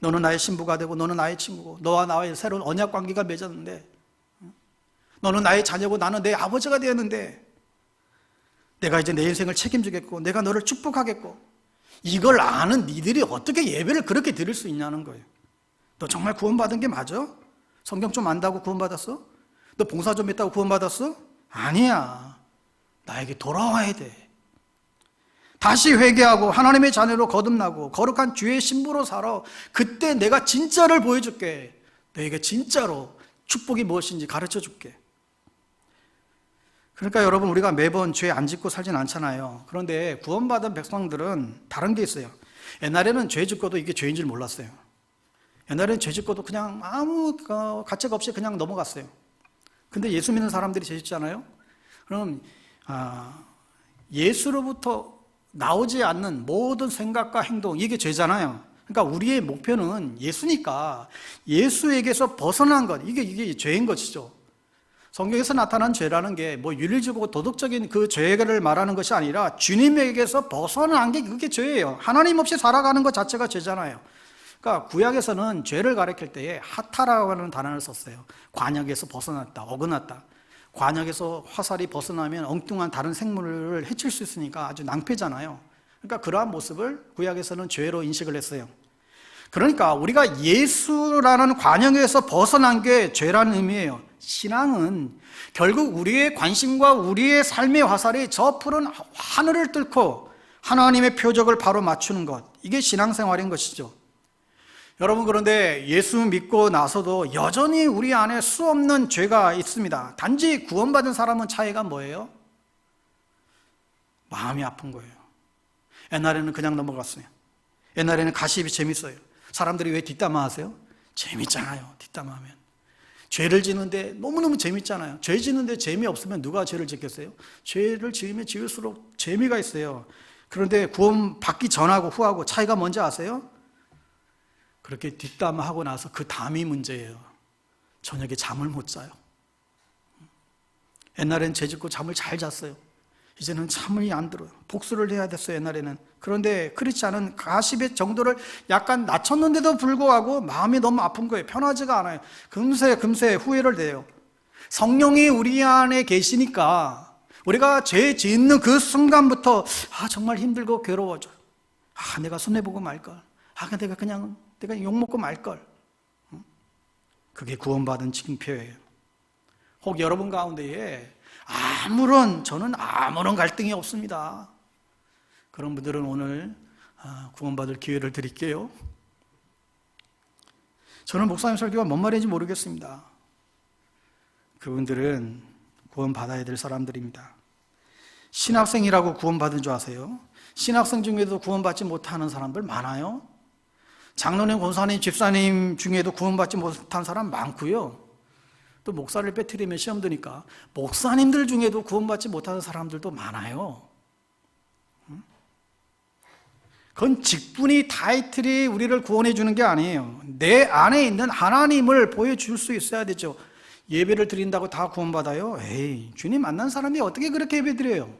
너는 나의 신부가 되고 너는 나의 친구고 너와 나의 새로운 언약 관계가 맺었는데, 너는 나의 자녀고 나는 내 아버지가 되었는데, 내가 이제 내 인생을 책임지겠고 내가 너를 축복하겠고, 이걸 아는 니들이 어떻게 예배를 그렇게 드릴 수 있냐는 거예요. 너 정말 구원받은 게 맞아? 성경 좀 안다고 구원받았어? 너 봉사 좀 했다고 구원받았어? 아니야. 나에게 돌아와야 돼. 다시 회개하고 하나님의 자녀로 거듭나고 거룩한 주의 신부로 살아. 그때 내가 진짜를 보여줄게. 너에게 진짜로 축복이 무엇인지 가르쳐 줄게. 그러니까 여러분, 우리가 매번 죄 안 짓고 살진 않잖아요. 그런데 구원받은 백성들은 다른 게 있어요. 옛날에는 죄 짓고도 이게 죄인 줄 몰랐어요. 옛날에는 죄 짓고도 그냥 아무 가책 없이 그냥 넘어갔어요. 근데 예수 믿는 사람들이 죄 짓잖아요. 그럼 예수로부터 나오지 않는 모든 생각과 행동, 이게 죄잖아요. 그러니까 우리의 목표는 예수니까 예수에게서 벗어난 것, 이게 죄인 것이죠. 성경에서 나타난 죄라는 게 윤리적이고 도덕적인 그 죄를 말하는 것이 아니라 주님에게서 벗어난 게 그게 죄예요. 하나님 없이 살아가는 것 자체가 죄잖아요. 그러니까 구약에서는 죄를 가리킬 때에 하타라고 하는 단어를 썼어요. 관역에서 벗어났다, 어긋났다. 관역에서 화살이 벗어나면 엉뚱한 다른 생물을 해칠 수 있으니까 아주 낭패잖아요. 그러니까 그러한 모습을 구약에서는 죄로 인식을 했어요. 그러니까 우리가 예수라는 관역에서 벗어난 게 죄라는 의미예요. 신앙은 결국 우리의 관심과 우리의 삶의 화살이 저 푸른 하늘을 뚫고 하나님의 표적을 바로 맞추는 것, 이게 신앙생활인 것이죠. 여러분, 그런데 예수 믿고 나서도 여전히 우리 안에 수없는 죄가 있습니다. 단지 구원받은 사람은 차이가 뭐예요? 마음이 아픈 거예요. 옛날에는 그냥 넘어갔어요. 옛날에는 가십이 재밌어요. 사람들이 왜 뒷담화 하세요? 재밌잖아요, 뒷담화하면. 죄를 지는데 너무너무 재밌잖아요. 죄 지는데 재미없으면 누가 죄를 짓겠어요? 죄를 지으면 지을수록 재미가 있어요. 그런데 구원 받기 전하고 후하고 차이가 뭔지 아세요? 그렇게 뒷담화하고 나서 그 다음이 문제예요. 저녁에 잠을 못 자요. 옛날엔 죄 짓고 잠을 잘 잤어요. 이제는 잠이 안 들어요. 복수를 해야 됐어요, 옛날에는. 그런데 그렇지 않은 가십의 정도를 약간 낮췄는데도 불구하고 마음이 너무 아픈 거예요. 편하지가 않아요. 금세 후회를 해요. 성령이 우리 안에 계시니까 우리가 죄 짓는 그 순간부터 정말 힘들고 괴로워져. 내가 손해보고 말걸. 내가 욕먹고 말걸. 그게 구원받은 징표예요. 혹 여러분 가운데에 저는 아무런 갈등이 없습니다. 그런 분들은 오늘 구원받을 기회를 드릴게요. 저는 목사님 설교가 뭔 말인지 모르겠습니다. 그분들은 구원받아야 될 사람들입니다. 신학생이라고 구원받은 줄 아세요? 신학생 중에도 구원받지 못하는 사람들 많아요. 장로님, 권사님, 집사님 중에도 구원받지 못한 사람 많고요. 또 목사를 빼뜨리면 시험 드니까 목사님들 중에도 구원받지 못하는 사람들도 많아요. 그건 직분이, 타이틀이 우리를 구원해 주는 게 아니에요. 내 안에 있는 하나님을 보여줄 수 있어야 되죠. 예배를 드린다고 다 구원받아요? 주님 만난 사람이 어떻게 그렇게 예배 드려요?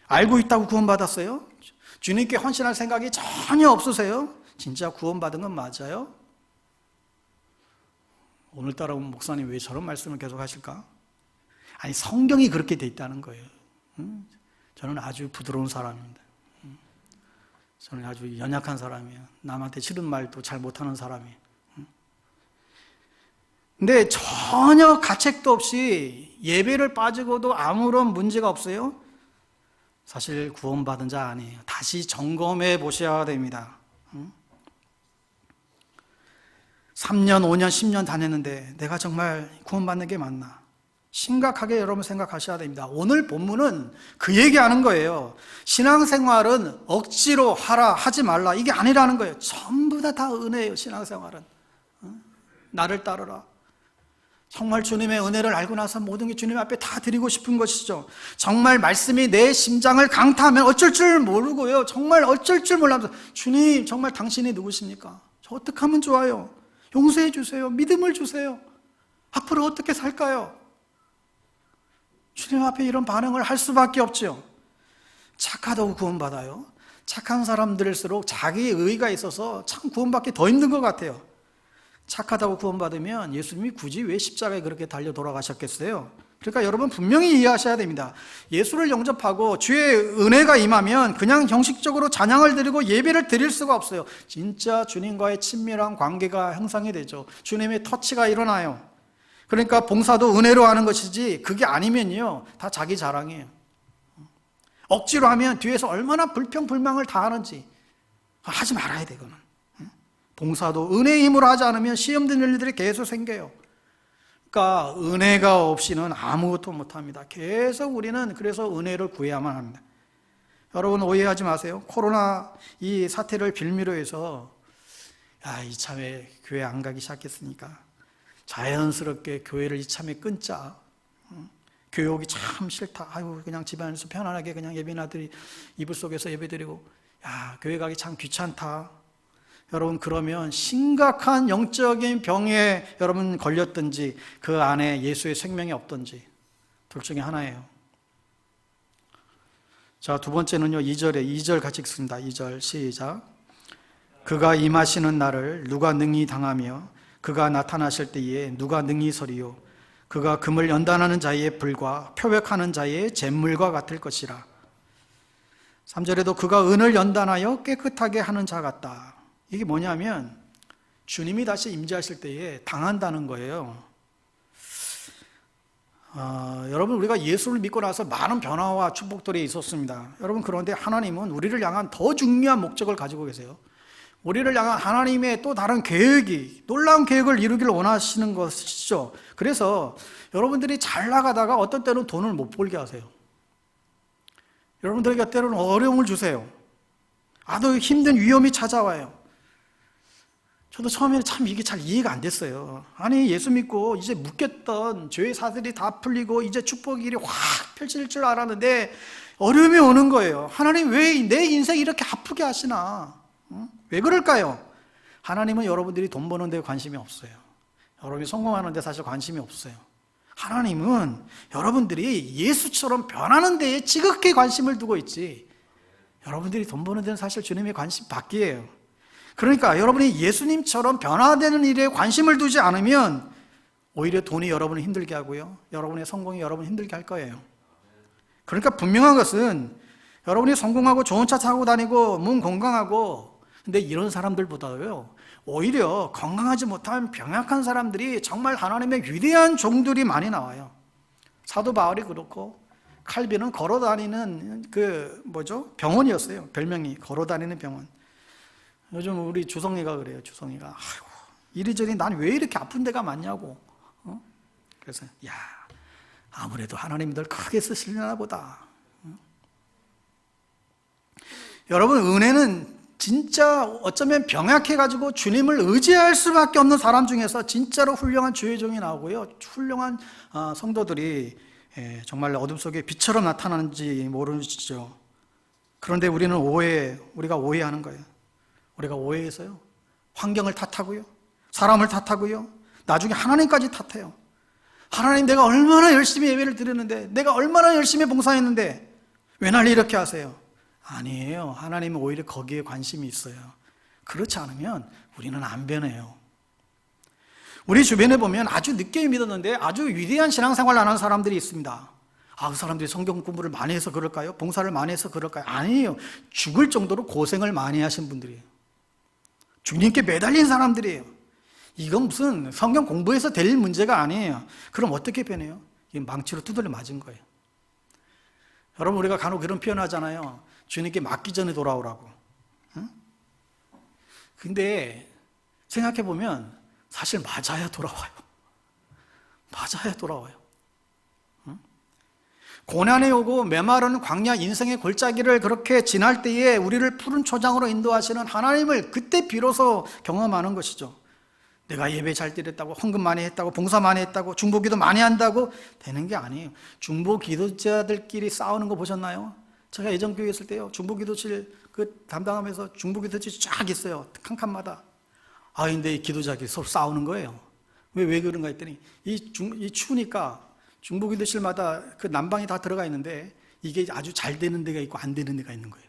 알고 있다고 구원받았어요? 주님께 헌신할 생각이 전혀 없으세요? 진짜 구원받은 건 맞아요? 오늘따라 목사님 왜 저런 말씀을 계속 하실까? 성경이 그렇게 돼 있다는 거예요. 저는 아주 부드러운 사람입니다. 저는 아주 연약한 사람이에요. 남한테 싫은 말도 잘 못하는 사람이에요. 근데 전혀 가책도 없이 예배를 빠지고도 아무런 문제가 없어요? 사실 구원받은 자 아니에요. 다시 점검해 보셔야 됩니다. 3년, 5년, 10년 다녔는데 내가 정말 구원받는 게 맞나? 심각하게 여러분 생각하셔야 됩니다. 오늘 본문은 그 얘기하는 거예요. 신앙생활은 억지로 하라, 하지 말라, 이게 아니라는 거예요. 전부 다 은혜예요. 신앙생활은 나를 따르라. 정말 주님의 은혜를 알고 나서 모든 게 주님 앞에 다 드리고 싶은 것이죠. 정말 말씀이 내 심장을 강타하면 어쩔 줄 모르고요, 정말 어쩔 줄 몰라서 주님, 정말 당신이 누구십니까? 저 어떻게 하면 좋아요? 용서해 주세요. 믿음을 주세요. 앞으로 어떻게 살까요? 주님 앞에 이런 반응을 할 수밖에 없죠. 착하다고 구원받아요. 착한 사람들일수록 자기 의의가 있어서 참 구원받기 더 힘든 것 같아요. 착하다고 구원받으면 예수님이 굳이 왜 십자가에 그렇게 달려 돌아가셨겠어요? 그러니까 여러분 분명히 이해하셔야 됩니다. 예수를 영접하고 주의 은혜가 임하면 그냥 형식적으로 찬양을 드리고 예배를 드릴 수가 없어요. 진짜 주님과의 친밀한 관계가 형성이 되죠. 주님의 터치가 일어나요. 그러니까 봉사도 은혜로 하는 것이지, 그게 아니면요 다 자기 자랑이에요. 억지로 하면 뒤에서 얼마나 불평불만을 다 하는지 하지 말아야 돼. 그거는 봉사도 은혜의 힘으로 하지 않으면 시험 드는 일들이 계속 생겨요. 그러니까 은혜가 없이는 아무것도 못합니다. 계속 우리는 그래서 은혜를 구해야만 합니다. 여러분 오해하지 마세요. 코로나 이 사태를 빌미로 해서 이참에 교회 안 가기 시작했으니까 자연스럽게 교회를 이참에 끊자. 교회 오기 참 싫다. 그냥 집안에서 편안하게 그냥 예배나들이 이불 속에서 예배드리고, 교회 가기 참 귀찮다. 여러분 그러면 심각한 영적인 병에 여러분 걸렸든지 그 안에 예수의 생명이 없든지 둘 중에 하나예요. 자, 두 번째는요, 2절 같이 읽습니다. 2절 시작. 그가 임하시는 날을 누가 능히 당하며 그가 나타나실 때에 누가 능히 서리요. 그가 금을 연단하는 자의 불과 표백하는 자의 잿물과 같을 것이라. 3절에도 그가 은을 연단하여 깨끗하게 하는 자 같다. 이게 뭐냐면 주님이 다시 임재하실 때에 당한다는 거예요. 여러분 우리가 예수를 믿고 나서 많은 변화와 축복들이 있었습니다. 여러분 그런데 하나님은 우리를 향한 더 중요한 목적을 가지고 계세요. 우리를 향한 하나님의 또 다른 계획이, 놀라운 계획을 이루기를 원하시는 것이죠. 그래서 여러분들이 잘 나가다가 어떤 때는 돈을 못 벌게 하세요. 여러분들에게 때로는 어려움을 주세요. 아주 힘든 위험이 찾아와요. 저도 처음에는 참 이게 잘 이해가 안 됐어요. 아니 예수 믿고 이제 묶였던 죄의 사슬이 다 풀리고 이제 축복의 길이 확 펼쳐질 줄 알았는데 어려움이 오는 거예요. 하나님 왜 내 인생 이렇게 아프게 하시나? 왜 그럴까요? 하나님은 여러분들이 돈 버는 데 관심이 없어요. 여러분이 성공하는 데 사실 관심이 없어요. 하나님은 여러분들이 예수처럼 변하는 데에 지극히 관심을 두고 있지, 여러분들이 돈 버는 데는 사실 주님의 관심 밖이에요. 그러니까 여러분이 예수님처럼 변화되는 일에 관심을 두지 않으면 오히려 돈이 여러분을 힘들게 하고요, 여러분의 성공이 여러분을 힘들게 할 거예요. 그러니까 분명한 것은 여러분이 성공하고 좋은 차 타고 다니고 몸 건강하고, 근데 이런 사람들보다요 오히려 건강하지 못한 병약한 사람들이 정말 하나님의 위대한 종들이 많이 나와요. 사도 바울이 그렇고 칼빈은 걸어다니는 병원이었어요. 별명이 걸어다니는 병원. 요즘 우리 주성이가 그래요. 주성이가 이리저리 난 왜 이렇게 아픈 데가 많냐고. 그래서 아무래도 하나님들 크게 쓰시려나 보다. 여러분 은혜는 진짜 어쩌면 병약해가지고 주님을 의지할 수밖에 없는 사람 중에서 진짜로 훌륭한 주의 종이 나오고요, 훌륭한 성도들이 정말 어둠 속에 빛처럼 나타나는지 모르시죠. 그런데 우리가 오해하는 거예요. 우리가 오해해서요 환경을 탓하고요, 사람을 탓하고요, 나중에 하나님까지 탓해요. 하나님, 내가 얼마나 열심히 예배를 드렸는데, 내가 얼마나 열심히 봉사했는데 왜 날 이렇게 하세요? 아니에요. 하나님은 오히려 거기에 관심이 있어요. 그렇지 않으면 우리는 안 변해요. 우리 주변에 보면 아주 늦게 믿었는데 아주 위대한 신앙생활을 하는 사람들이 있습니다. 그 사람들이 성경 공부를 많이 해서 그럴까요? 봉사를 많이 해서 그럴까요? 아니에요. 죽을 정도로 고생을 많이 하신 분들이에요. 주님께 매달린 사람들이에요. 이건 무슨 성경 공부해서 될 문제가 아니에요. 그럼 어떻게 변해요? 이게 망치로 두들려 맞은 거예요. 여러분, 우리가 간혹 그런 표현하잖아요. 주님께 맞기 전에 돌아오라고. 응? 근데 생각해보면 사실 맞아야 돌아와요. 맞아야 돌아와요. 응? 고난이 오고 메마른 광야 인생의 골짜기를 그렇게 지날 때에 우리를 푸른 초장으로 인도하시는 하나님을 그때 비로소 경험하는 것이죠. 내가 예배 잘 드렸다고, 헌금 많이 했다고, 봉사 많이 했다고, 중보기도 많이 한다고 되는 게 아니에요. 중보기도자들끼리 싸우는 거 보셨나요? 제가 예전 교회 있을 때요, 중보기도실 담당하면서 중보기도실 쫙 있어요. 칸칸마다. 근데 이 기도자끼리 서로 싸우는 거예요. 왜 그런가 했더니 이 추우니까 중보기도실마다 그 난방이 다 들어가 있는데 이게 아주 잘 되는 데가 있고 안 되는 데가 있는 거예요.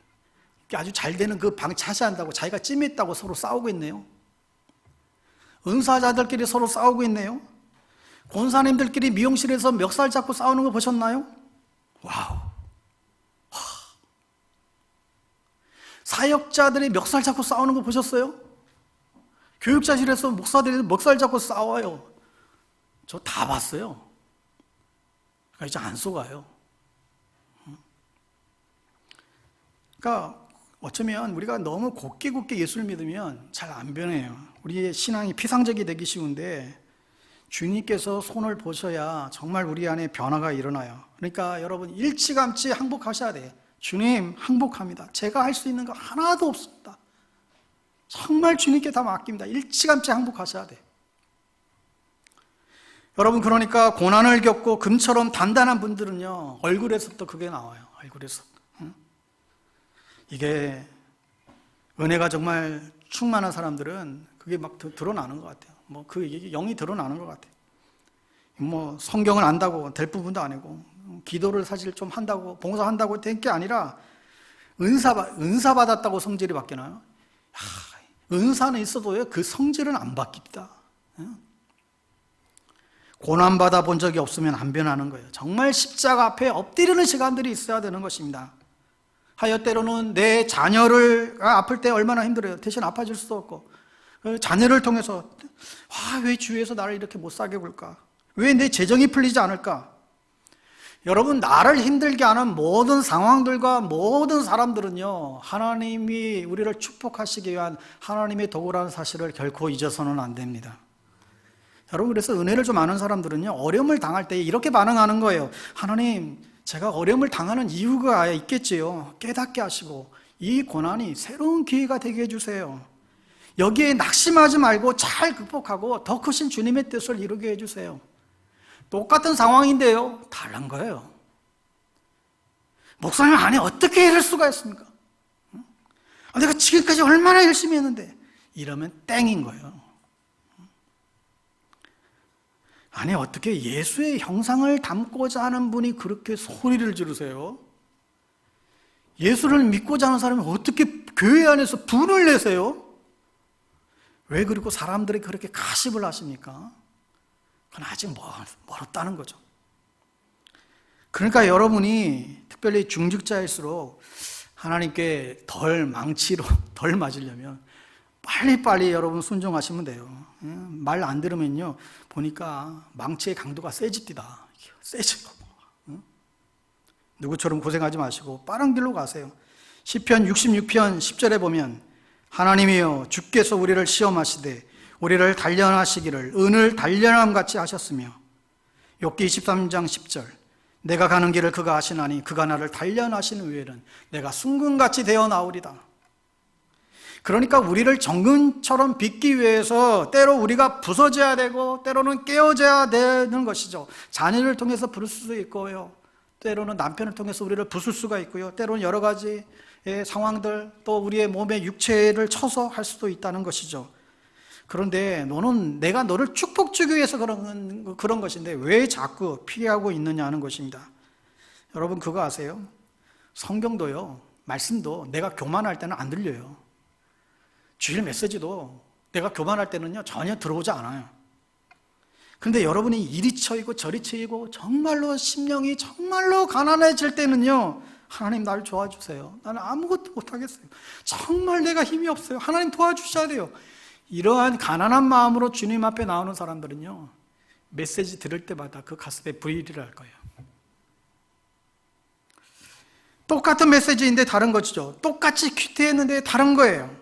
아주 잘 되는 그 방 차지한다고 자기가 찜했다고 서로 싸우고 있네요. 은사자들끼리 서로 싸우고 있네요. 권사님들끼리 미용실에서 멱살 잡고 싸우는 거 보셨나요? 와우. 사역자들이 멱살 잡고 싸우는 거 보셨어요? 교육자실에서 목사들이 멱살 잡고 싸워요. 저 다 봤어요. 그러니까 이제 안 속아요. 그러니까 어쩌면 우리가 너무 곱게 예수를 믿으면 잘 안 변해요. 우리의 신앙이 피상적이 되기 쉬운데 주님께서 손을 보셔야 정말 우리 안에 변화가 일어나요. 그러니까 여러분 일찌감치 항복하셔야 돼요. 주님, 항복합니다. 제가 할 수 있는 거 하나도 없습니다. 정말 주님께 다 맡깁니다. 일찌감치 항복하셔야 돼요. 여러분, 그러니까 고난을 겪고 금처럼 단단한 분들은요, 얼굴에서부터 그게 나와요. 얼굴에서. 이게 은혜가 정말 충만한 사람들은 그게 막 드러나는 것 같아요. 그 영이 드러나는 것 같아요. 성경을 안다고 될 부분도 아니고, 기도를 사실 좀 한다고, 봉사한다고 된 게 아니라, 은사 받았다고 성질이 바뀌나요? 은사는 있어도요, 그 성질은 안 바뀝니다. 고난받아 본 적이 없으면 안 변하는 거예요. 정말 십자가 앞에 엎드리는 시간들이 있어야 되는 것입니다. 하여 때로는 내 자녀가 아플 때 얼마나 힘들어요. 대신 아파질 수도 없고, 자녀를 통해서 왜 주위에서 나를 이렇게 못 살게 굴까? 왜 내 재정이 풀리지 않을까? 여러분, 나를 힘들게 하는 모든 상황들과 모든 사람들은요, 하나님이 우리를 축복하시기 위한 하나님의 도구라는 사실을 결코 잊어서는 안 됩니다. 여러분, 그래서 은혜를 좀 아는 사람들은요, 어려움을 당할 때 이렇게 반응하는 거예요. 하나님, 제가 어려움을 당하는 이유가 있겠지요. 깨닫게 하시고 이 고난이 새로운 기회가 되게 해주세요. 여기에 낙심하지 말고 잘 극복하고 더 크신 주님의 뜻을 이루게 해주세요. 똑같은 상황인데요, 다른 거예요. 목사님 안에 어떻게 이럴 수가 있습니까? 내가 지금까지 얼마나 열심히 했는데, 이러면 땡인 거예요. 아니, 어떻게 예수의 형상을 담고자 하는 분이 그렇게 소리를 지르세요? 예수를 믿고자 하는 사람이 어떻게 교회 안에서 분을 내세요? 왜 그리고 사람들이 그렇게 가십을 하십니까? 그건 아직 멀었다는 거죠. 그러니까 여러분이 특별히 중직자일수록 하나님께 덜 맞으려면 빨리빨리 여러분 순종하시면 돼요. 말 안 들으면요, 보니까 망치의 강도가 세집디다. 세지고. 누구처럼 고생하지 마시고 빠른 길로 가세요. 시편 66편 10절에 보면, 하나님이여 주께서 우리를 시험하시되 우리를 단련하시기를 은을 단련함같이 하셨으며, 욥기 23장 10절, 내가 가는 길을 그가 아시나니 그가 나를 단련하시는 후에는 내가 순금같이 되어 나오리다. 그러니까 우리를 정금처럼 빚기 위해서 때로 우리가 부서져야 되고 때로는 깨어져야 되는 것이죠. 자녀를 통해서 부를 수도 있고요, 때로는 남편을 통해서 우리를 부술 수가 있고요, 때로는 여러 가지 상황들, 또 우리의 몸의 육체를 쳐서 할 수도 있다는 것이죠. 그런데 내가 너를 축복 주기 위해서 그런 것인데 왜 자꾸 피하고 있느냐 하는 것입니다. 여러분, 그거 아세요? 성경도요, 말씀도 내가 교만할 때는 안 들려요. 주일 메시지도 내가 교만할 때는요, 전혀 들어오지 않아요. 그런데 여러분이 이리 쳐이고 저리 쳐이고 정말로 심령이 정말로 가난해질 때는요, 하나님 나를 도와주세요. 나는 아무것도 못하겠어요. 정말 내가 힘이 없어요. 하나님 도와주셔야 돼요. 이러한 가난한 마음으로 주님 앞에 나오는 사람들은요, 메시지 들을 때마다 그 가슴에 불일을 할 거예요. 똑같은 메시지인데 다른 것이죠. 똑같이 큐티했는데 다른 거예요.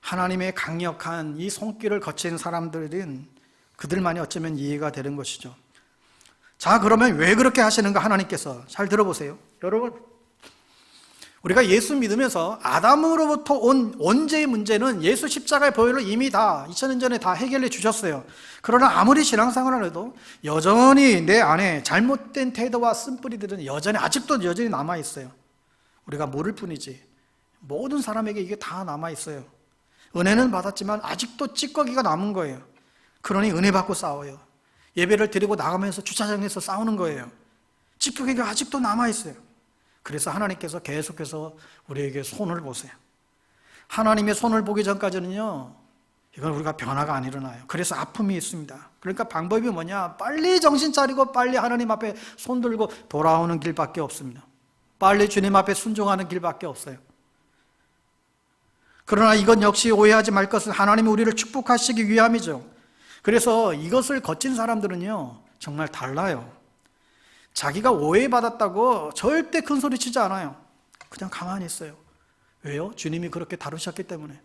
하나님의 강력한 이 손길을 거친 사람들은 그들만이 어쩌면 이해가 되는 것이죠. 자, 그러면 왜 그렇게 하시는가 하나님께서. 잘 들어보세요. 여러분, 우리가 예수 믿으면서 아담으로부터 온 원죄의 문제는 예수 십자가의 보혈로 이미 다 2000년 전에 다 해결해 주셨어요. 그러나 아무리 신앙생활을 해도 여전히 내 안에 잘못된 태도와 쓴뿌리들은 아직도 남아있어요. 우리가 모를 뿐이지 모든 사람에게 이게 다 남아있어요. 은혜는 받았지만 아직도 찌꺼기가 남은 거예요. 그러니 은혜 받고 싸워요. 예배를 드리고 나가면서 주차장에서 싸우는 거예요. 찌꺼기가 아직도 남아있어요. 그래서 하나님께서 계속해서 우리에게 손을 보세요. 하나님의 손을 보기 전까지는요, 이건 우리가 변화가 안 일어나요. 그래서 아픔이 있습니다. 그러니까 방법이 뭐냐? 빨리 정신 차리고 빨리 하나님 앞에 손 들고 돌아오는 길밖에 없습니다. 빨리 주님 앞에 순종하는 길밖에 없어요. 그러나 이건 역시 오해하지 말 것은 하나님이 우리를 축복하시기 위함이죠. 그래서 이것을 거친 사람들은요, 정말 달라요. 자기가 오해받았다고 절대 큰 소리 치지 않아요. 그냥 가만히 있어요. 왜요? 주님이 그렇게 다루셨기 때문에.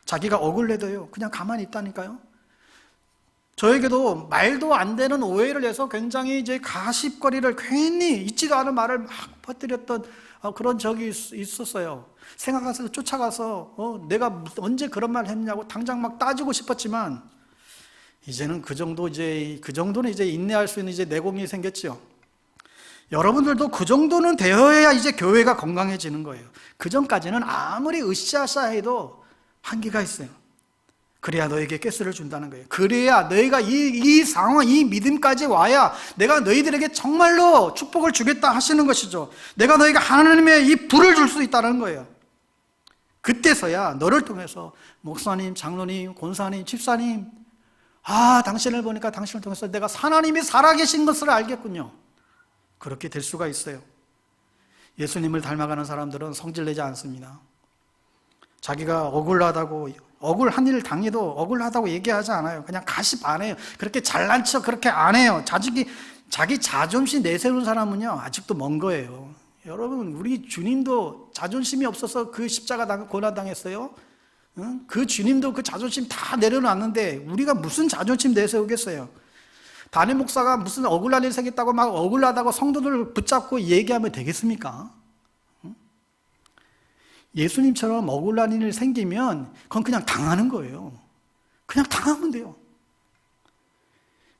자기가 억울해도요, 그냥 가만히 있다니까요. 저에게도 말도 안 되는 오해를 해서 굉장히 이제 가십거리를 괜히 있지도 않은 말을 막 퍼뜨렸던 그런 적이 있었어요. 생각해서 쫓아가서 내가 언제 그런 말 했냐고 당장 막 따지고 싶었지만 이제는 그 정도는 이제 인내할 수 있는 이제 내공이 생겼죠. 여러분들도 그 정도는 되어야 이제 교회가 건강해지는 거예요. 그 전까지는 아무리 으쌰으쌰 해도 한계가 있어요. 그래야 너에게 가스를 준다는 거예요. 그래야 너희가 이 상황, 이 믿음까지 와야 내가 너희들에게 정말로 축복을 주겠다 하시는 것이죠. 내가 너희가 하나님의 이 불을 줄 수 있다는 거예요. 그때서야 너를 통해서 목사님, 장로님, 권사님, 집사님, 당신을 보니까 당신을 통해서 내가 하나님이 살아계신 것을 알겠군요. 그렇게 될 수가 있어요. 예수님을 닮아가는 사람들은 성질내지 않습니다. 자기가 억울한 일을 당해도 억울하다고 얘기하지 않아요. 그냥 가십 안 해요. 그렇게 잘난 척 그렇게 안 해요. 자기 자존심 내세우는 사람은요, 아직도 먼 거예요. 여러분, 우리 주님도 자존심이 없어서 그 십자가 고난당했어요. 그 주님도 그 자존심 다 내려놨는데 우리가 무슨 자존심 내세우겠어요? 담임 목사가 무슨 억울한 일 생겼다고 막 억울하다고 성도들을 붙잡고 얘기하면 되겠습니까? 예수님처럼 억울한 일 생기면 그건 그냥 당하는 거예요. 그냥 당하면 돼요.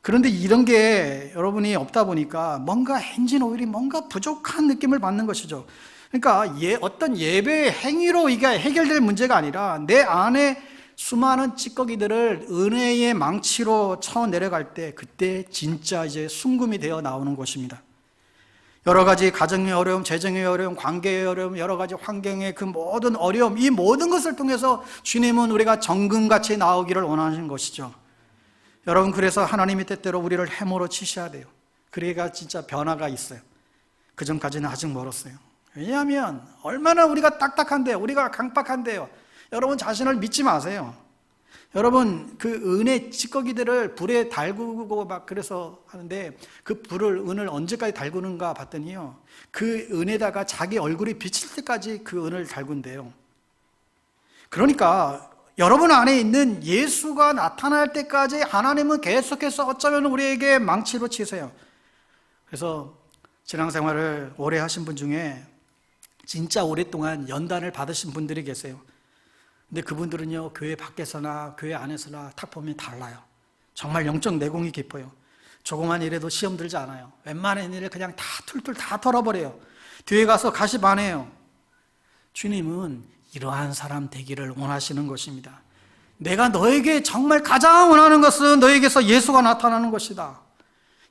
그런데 이런 게 여러분이 없다 보니까 뭔가 엔진 오일이 뭔가 부족한 느낌을 받는 것이죠. 그러니까 어떤 예배의 행위로 이게 해결될 문제가 아니라 내 안에 수많은 찌꺼기들을 은혜의 망치로 쳐 내려갈 때 그때 진짜 이제 순금이 되어 나오는 것입니다. 여러 가지 가정의 어려움, 재정의 어려움, 관계의 어려움, 여러 가지 환경의 그 모든 어려움, 이 모든 것을 통해서 주님은 우리가 정금같이 나오기를 원하는 것이죠. 여러분, 그래서 하나님의 뜻대로 우리를 해모로 치셔야 돼요. 그래야 진짜 변화가 있어요. 그 전까지는 아직 멀었어요. 왜냐하면 얼마나 우리가 딱딱한데요, 우리가 강박한데요. 여러분 자신을 믿지 마세요. 여러분, 그 은혜 찌꺼기들을 불에 달구고 막 그래서 하는데 그 은을 언제까지 달구는가 봤더니요, 그 은에다가 자기 얼굴이 비칠 때까지 그 은을 달군대요. 그러니까 여러분 안에 있는 예수가 나타날 때까지 하나님은 계속해서 어쩌면 우리에게 망치로 치세요. 그래서 신앙생활을 오래 하신 분 중에 진짜 오랫동안 연단을 받으신 분들이 계세요. 근데 그분들은요, 교회 밖에서나 교회 안에서나 딱 보면 달라요. 정말 영적 내공이 깊어요. 조그만 일에도 시험 들지 않아요. 웬만한 일을 그냥 다 툴툴 다 털어버려요. 뒤에 가서 가십 안 해요. 주님은 이러한 사람 되기를 원하시는 것입니다. 내가 너에게 정말 가장 원하는 것은 너에게서 예수가 나타나는 것이다.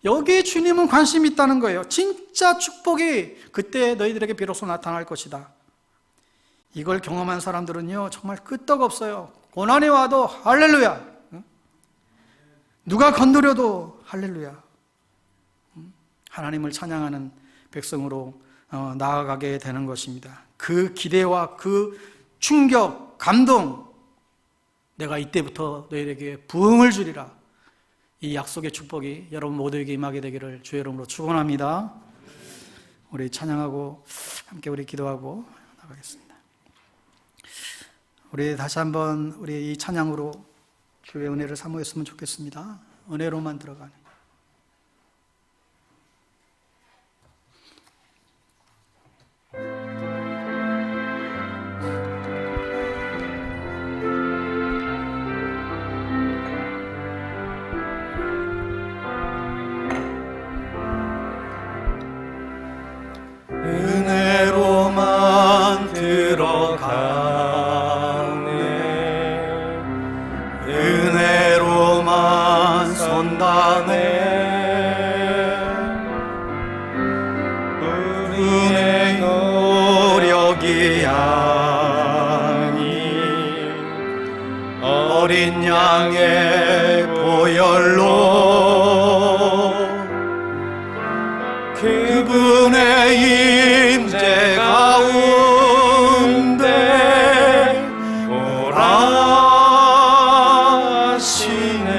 여기에 주님은 관심이 있다는 거예요. 진짜 축복이 그때 너희들에게 비로소 나타날 것이다. 이걸 경험한 사람들은요, 정말 끄떡없어요. 고난이 와도 할렐루야, 누가 건드려도 할렐루야, 하나님을 찬양하는 백성으로 나아가게 되는 것입니다. 그 기대와 그 충격, 감동, 내가 이때부터 너희에게 부흥을 주리라, 이 약속의 축복이 여러분 모두에게 임하게 되기를 주의 이름으로 축원합니다. 우리 찬양하고 함께 우리 기도하고 나가겠습니다. 우리 다시 한번 우리 이 찬양으로 주의 은혜를 사모했으면 좋겠습니다. 은혜로만 들어가는 은혜로만 들어가네 은혜로만 선다네 은혜 노력이 아니 어린 양의 보혈로 그분의 임재 가운데 오라 하시네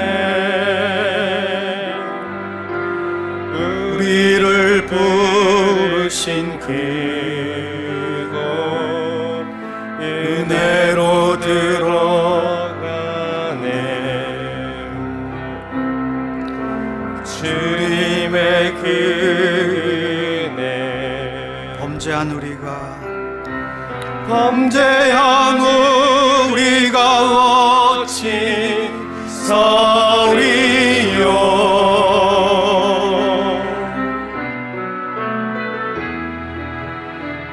우리를 부르신 그곳 은혜로 들어가네 주님의 그 범죄한 우리가 어찌 서리요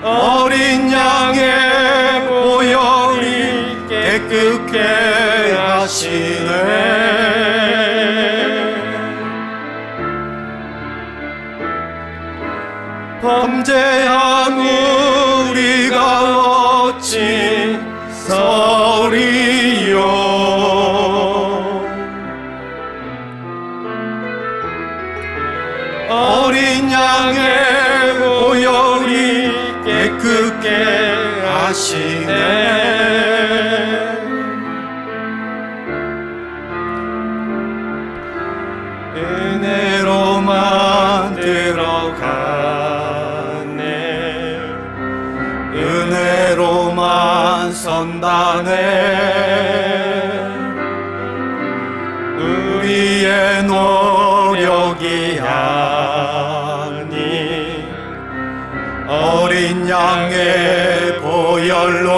어린 양의 보혈이 깨끗게 하시네 범죄한 우리가 어찌 서리요 어린 양의 보혈이 깨끗게 하시네 은혜로만 들어가네 은혜로만 선다네 우리의 노력이 아니 어린 양의 보혈로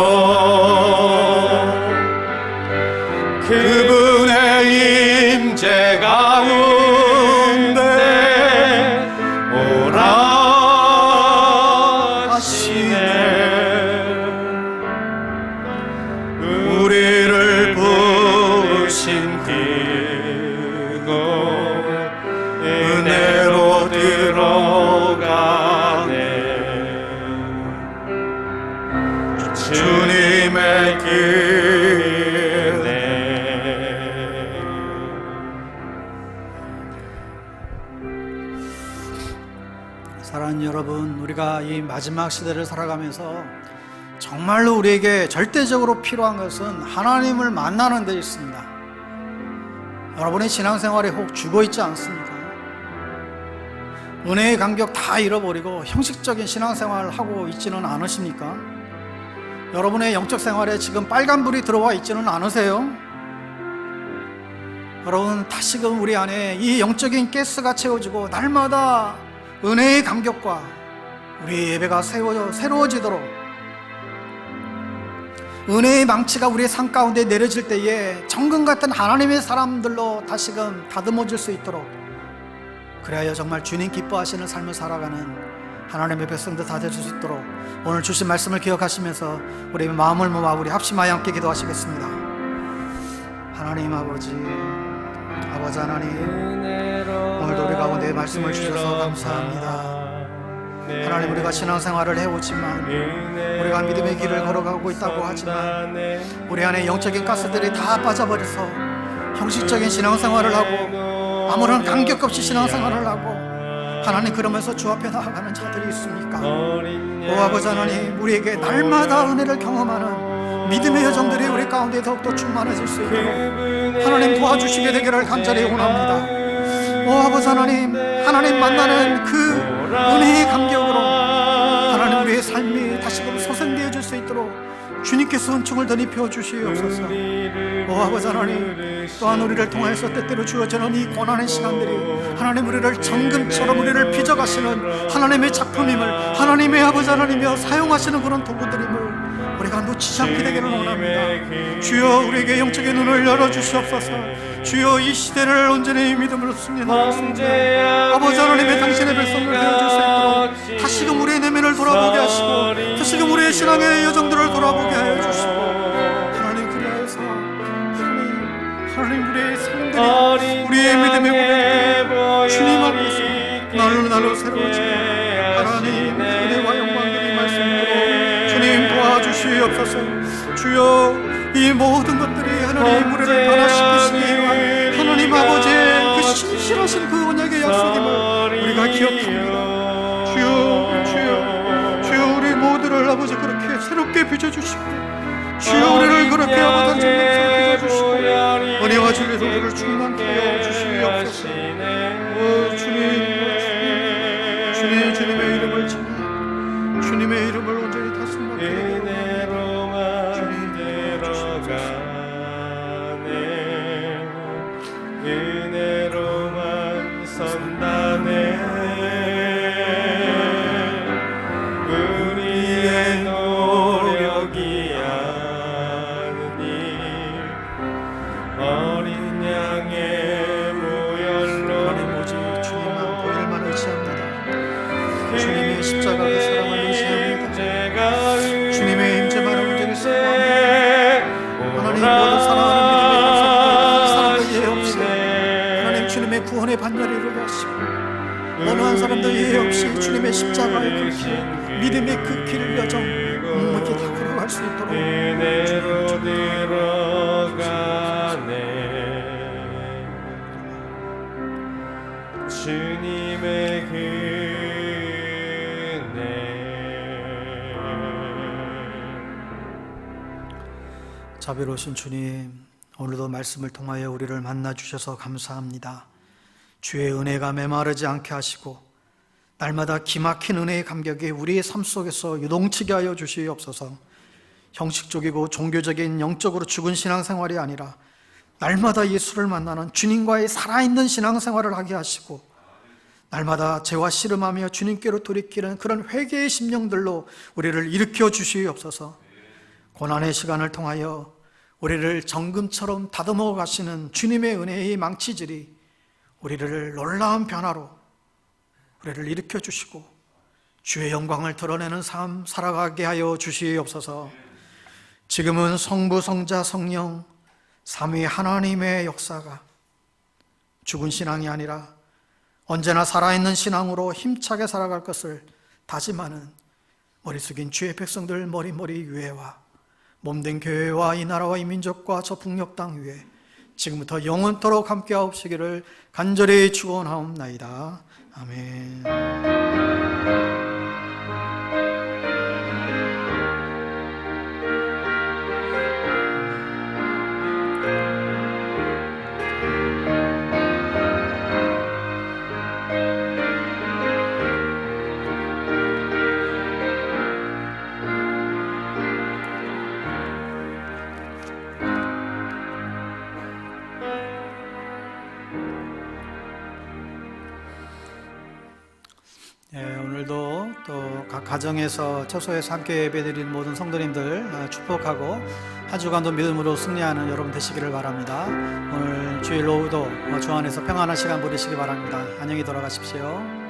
그분의 임재 가운데 오라 하시네 우리를 부르신 그곳 은혜로 들어가네 주님의 은혜 사랑하는 여러분, 우리가 이 마지막 시대를 살아가면서 정말로 우리에게 절대적으로 필요한 것은 하나님을 만나는 데 있습니다. 여러분의 신앙생활에 혹 죽어있지 않습니까? 은혜의 간격 다 잃어버리고 형식적인 신앙생활을 하고 있지는 않으십니까? 여러분의 영적 생활에 지금 빨간불이 들어와 있지는 않으세요? 여러분, 다시금 우리 안에 이 영적인 가스가 채워지고 날마다 은혜의 간격과 우리 예배가 새로워지도록 은혜의 망치가 우리의 삶 가운데 내려질 때에 정금 같은 하나님의 사람들로 다시금 다듬어질 수 있도록, 그래야 정말 주님 기뻐하시는 삶을 살아가는 하나님의 백성들 다 될 수 있도록 오늘 주신 말씀을 기억하시면서 우리 마음을 모아 우리 합심하여 함께 기도하시겠습니다. 하나님 아버지 하나님, 오늘도 우리 가운데 말씀을 주셔서 감사합니다. 하나님, 우리가 신앙생활을 해오지만, 우리가 믿음의 길을 걸어가고 있다고 하지만 우리 안에 영적인 가스들이 다 빠져버려서 형식적인 신앙생활을 하고 아무런 간격 없이 신앙생활을 하고 하나님, 그러면서 주 앞에 나아가는 자들이 있습니까? 오 아버지 하나님, 우리에게 날마다 은혜를 경험하는 믿음의 여정들이 우리 가운데 더욱더 충만해질 수 있도록 하나님 도와주시게 되기를 간절히 원합니다. 오 아버지 하나님, 하나님 만나는 그 은혜의 감격으로 수 있도록 주님께서 은총을 더 입혀 주시옵소서. 오 아버지 하나님, 또한 우리를 통하여서 때때로 주어지는 이 고난의 시간들이 하나님 우리를 정금처럼 우리를 빚어가시는 하나님의 작품임을, 하나님의 아버지 하나님이여 사용하시는 그런 도구들임을 우리가 놓치지 않게 되기를 원합니다. 주여 우리에게 영적인 눈을 열어주시옵소서. 주여 이 시대를 온전히 믿음으로 승리하옵소서. 아버지 하나님의 당신의 백성을 되어줄 수 있도록 다시금 우리의 내면을 돌아보게 하시고 다시금 우리의 신앙의 여정들을 돌아보게 하여 주시고 하나님 그리하여서 하나님 우리의 삶들이 우리의 믿음의 고백들이 주님 앞에서 날로 새로워지고 하나님 은혜와 영광들이 말씀으로 주님 도와주시옵소서. 주여 이 모든 것들이 하나님 우리를 변화시키시기 위한 하나님 아버지의 그 신실하신 그 언약의 약속임을 우리가 기억합니다. 주여 우리 모두를 아버지 그렇게 새롭게 빚어주시고 주여 우리를 그렇게 아버지 정말 빚어주시고 은혜와 진리로 우리를 충만케 하여 주시옵소서. 오 주님의 이름을 찬양, 주님의 이름을 온전히 다스리게 은혜로만 들어가네, 은혜로만 선다네. 우리의 노력이 아니니 어린 양의 보혈로 하나님 오직 주님만 보혈만 의지합니다. 주님의 십자가의 사랑을 의지합니다. 주님의 임재만 온전히 사랑합니다. 하나님 모든 사랑하는 믿음의 사람들 예외 없이 하나님 주님의 구원의 반열에 이르게 하시고 어느 한 사람도 예외 없이 주님의 십자가의 그 길, 믿음의 그 길을 여정 묵묵히 다 걸어갈 수 있도록 은혜로 들어가네. 주님의 자비로우신 주님, 오늘도 말씀을 통하여 우리를 만나주셔서 감사합니다. 주의 은혜가 메마르지 않게 하시고 날마다 기막힌 은혜의 감격이 우리의 삶 속에서 유동치게 하여 주시옵소서. 형식적이고 종교적인 영적으로 죽은 신앙생활이 아니라 날마다 예수를 만나는 주님과의 살아있는 신앙생활을 하게 하시고 날마다 죄와 씨름하며 주님께로 돌이키는 그런 회개의 심령들로 우리를 일으켜 주시옵소서. 고난의 시간을 통하여 우리를 정금처럼 다듬어 가시는 주님의 은혜의 망치질이 우리를 놀라운 변화로 우리를 일으켜 주시고 주의 영광을 드러내는 삶 살아가게 하여 주시옵소서. 지금은 성부, 성자, 성령 삼위 하나님의 역사가 죽은 신앙이 아니라 언제나 살아있는 신앙으로 힘차게 살아갈 것을 다짐하는 머리 숙인 주의 백성들 머리 위에와 몸된 교회와 이 나라와 이 민족과 저 북녘 땅 위에 지금부터 영원토록 함께 하옵시기를 간절히 축원하옵나이다. 아멘. 오늘도 또 각 가정에서 처소에서 함께 예배드리는 모든 성도님들 축복하고 한 주간도 믿음으로 승리하는 여러분 되시기를 바랍니다. 오늘 주일 오후도 주 안에서 평안한 시간 보내시기 바랍니다. 안녕히 돌아가십시오.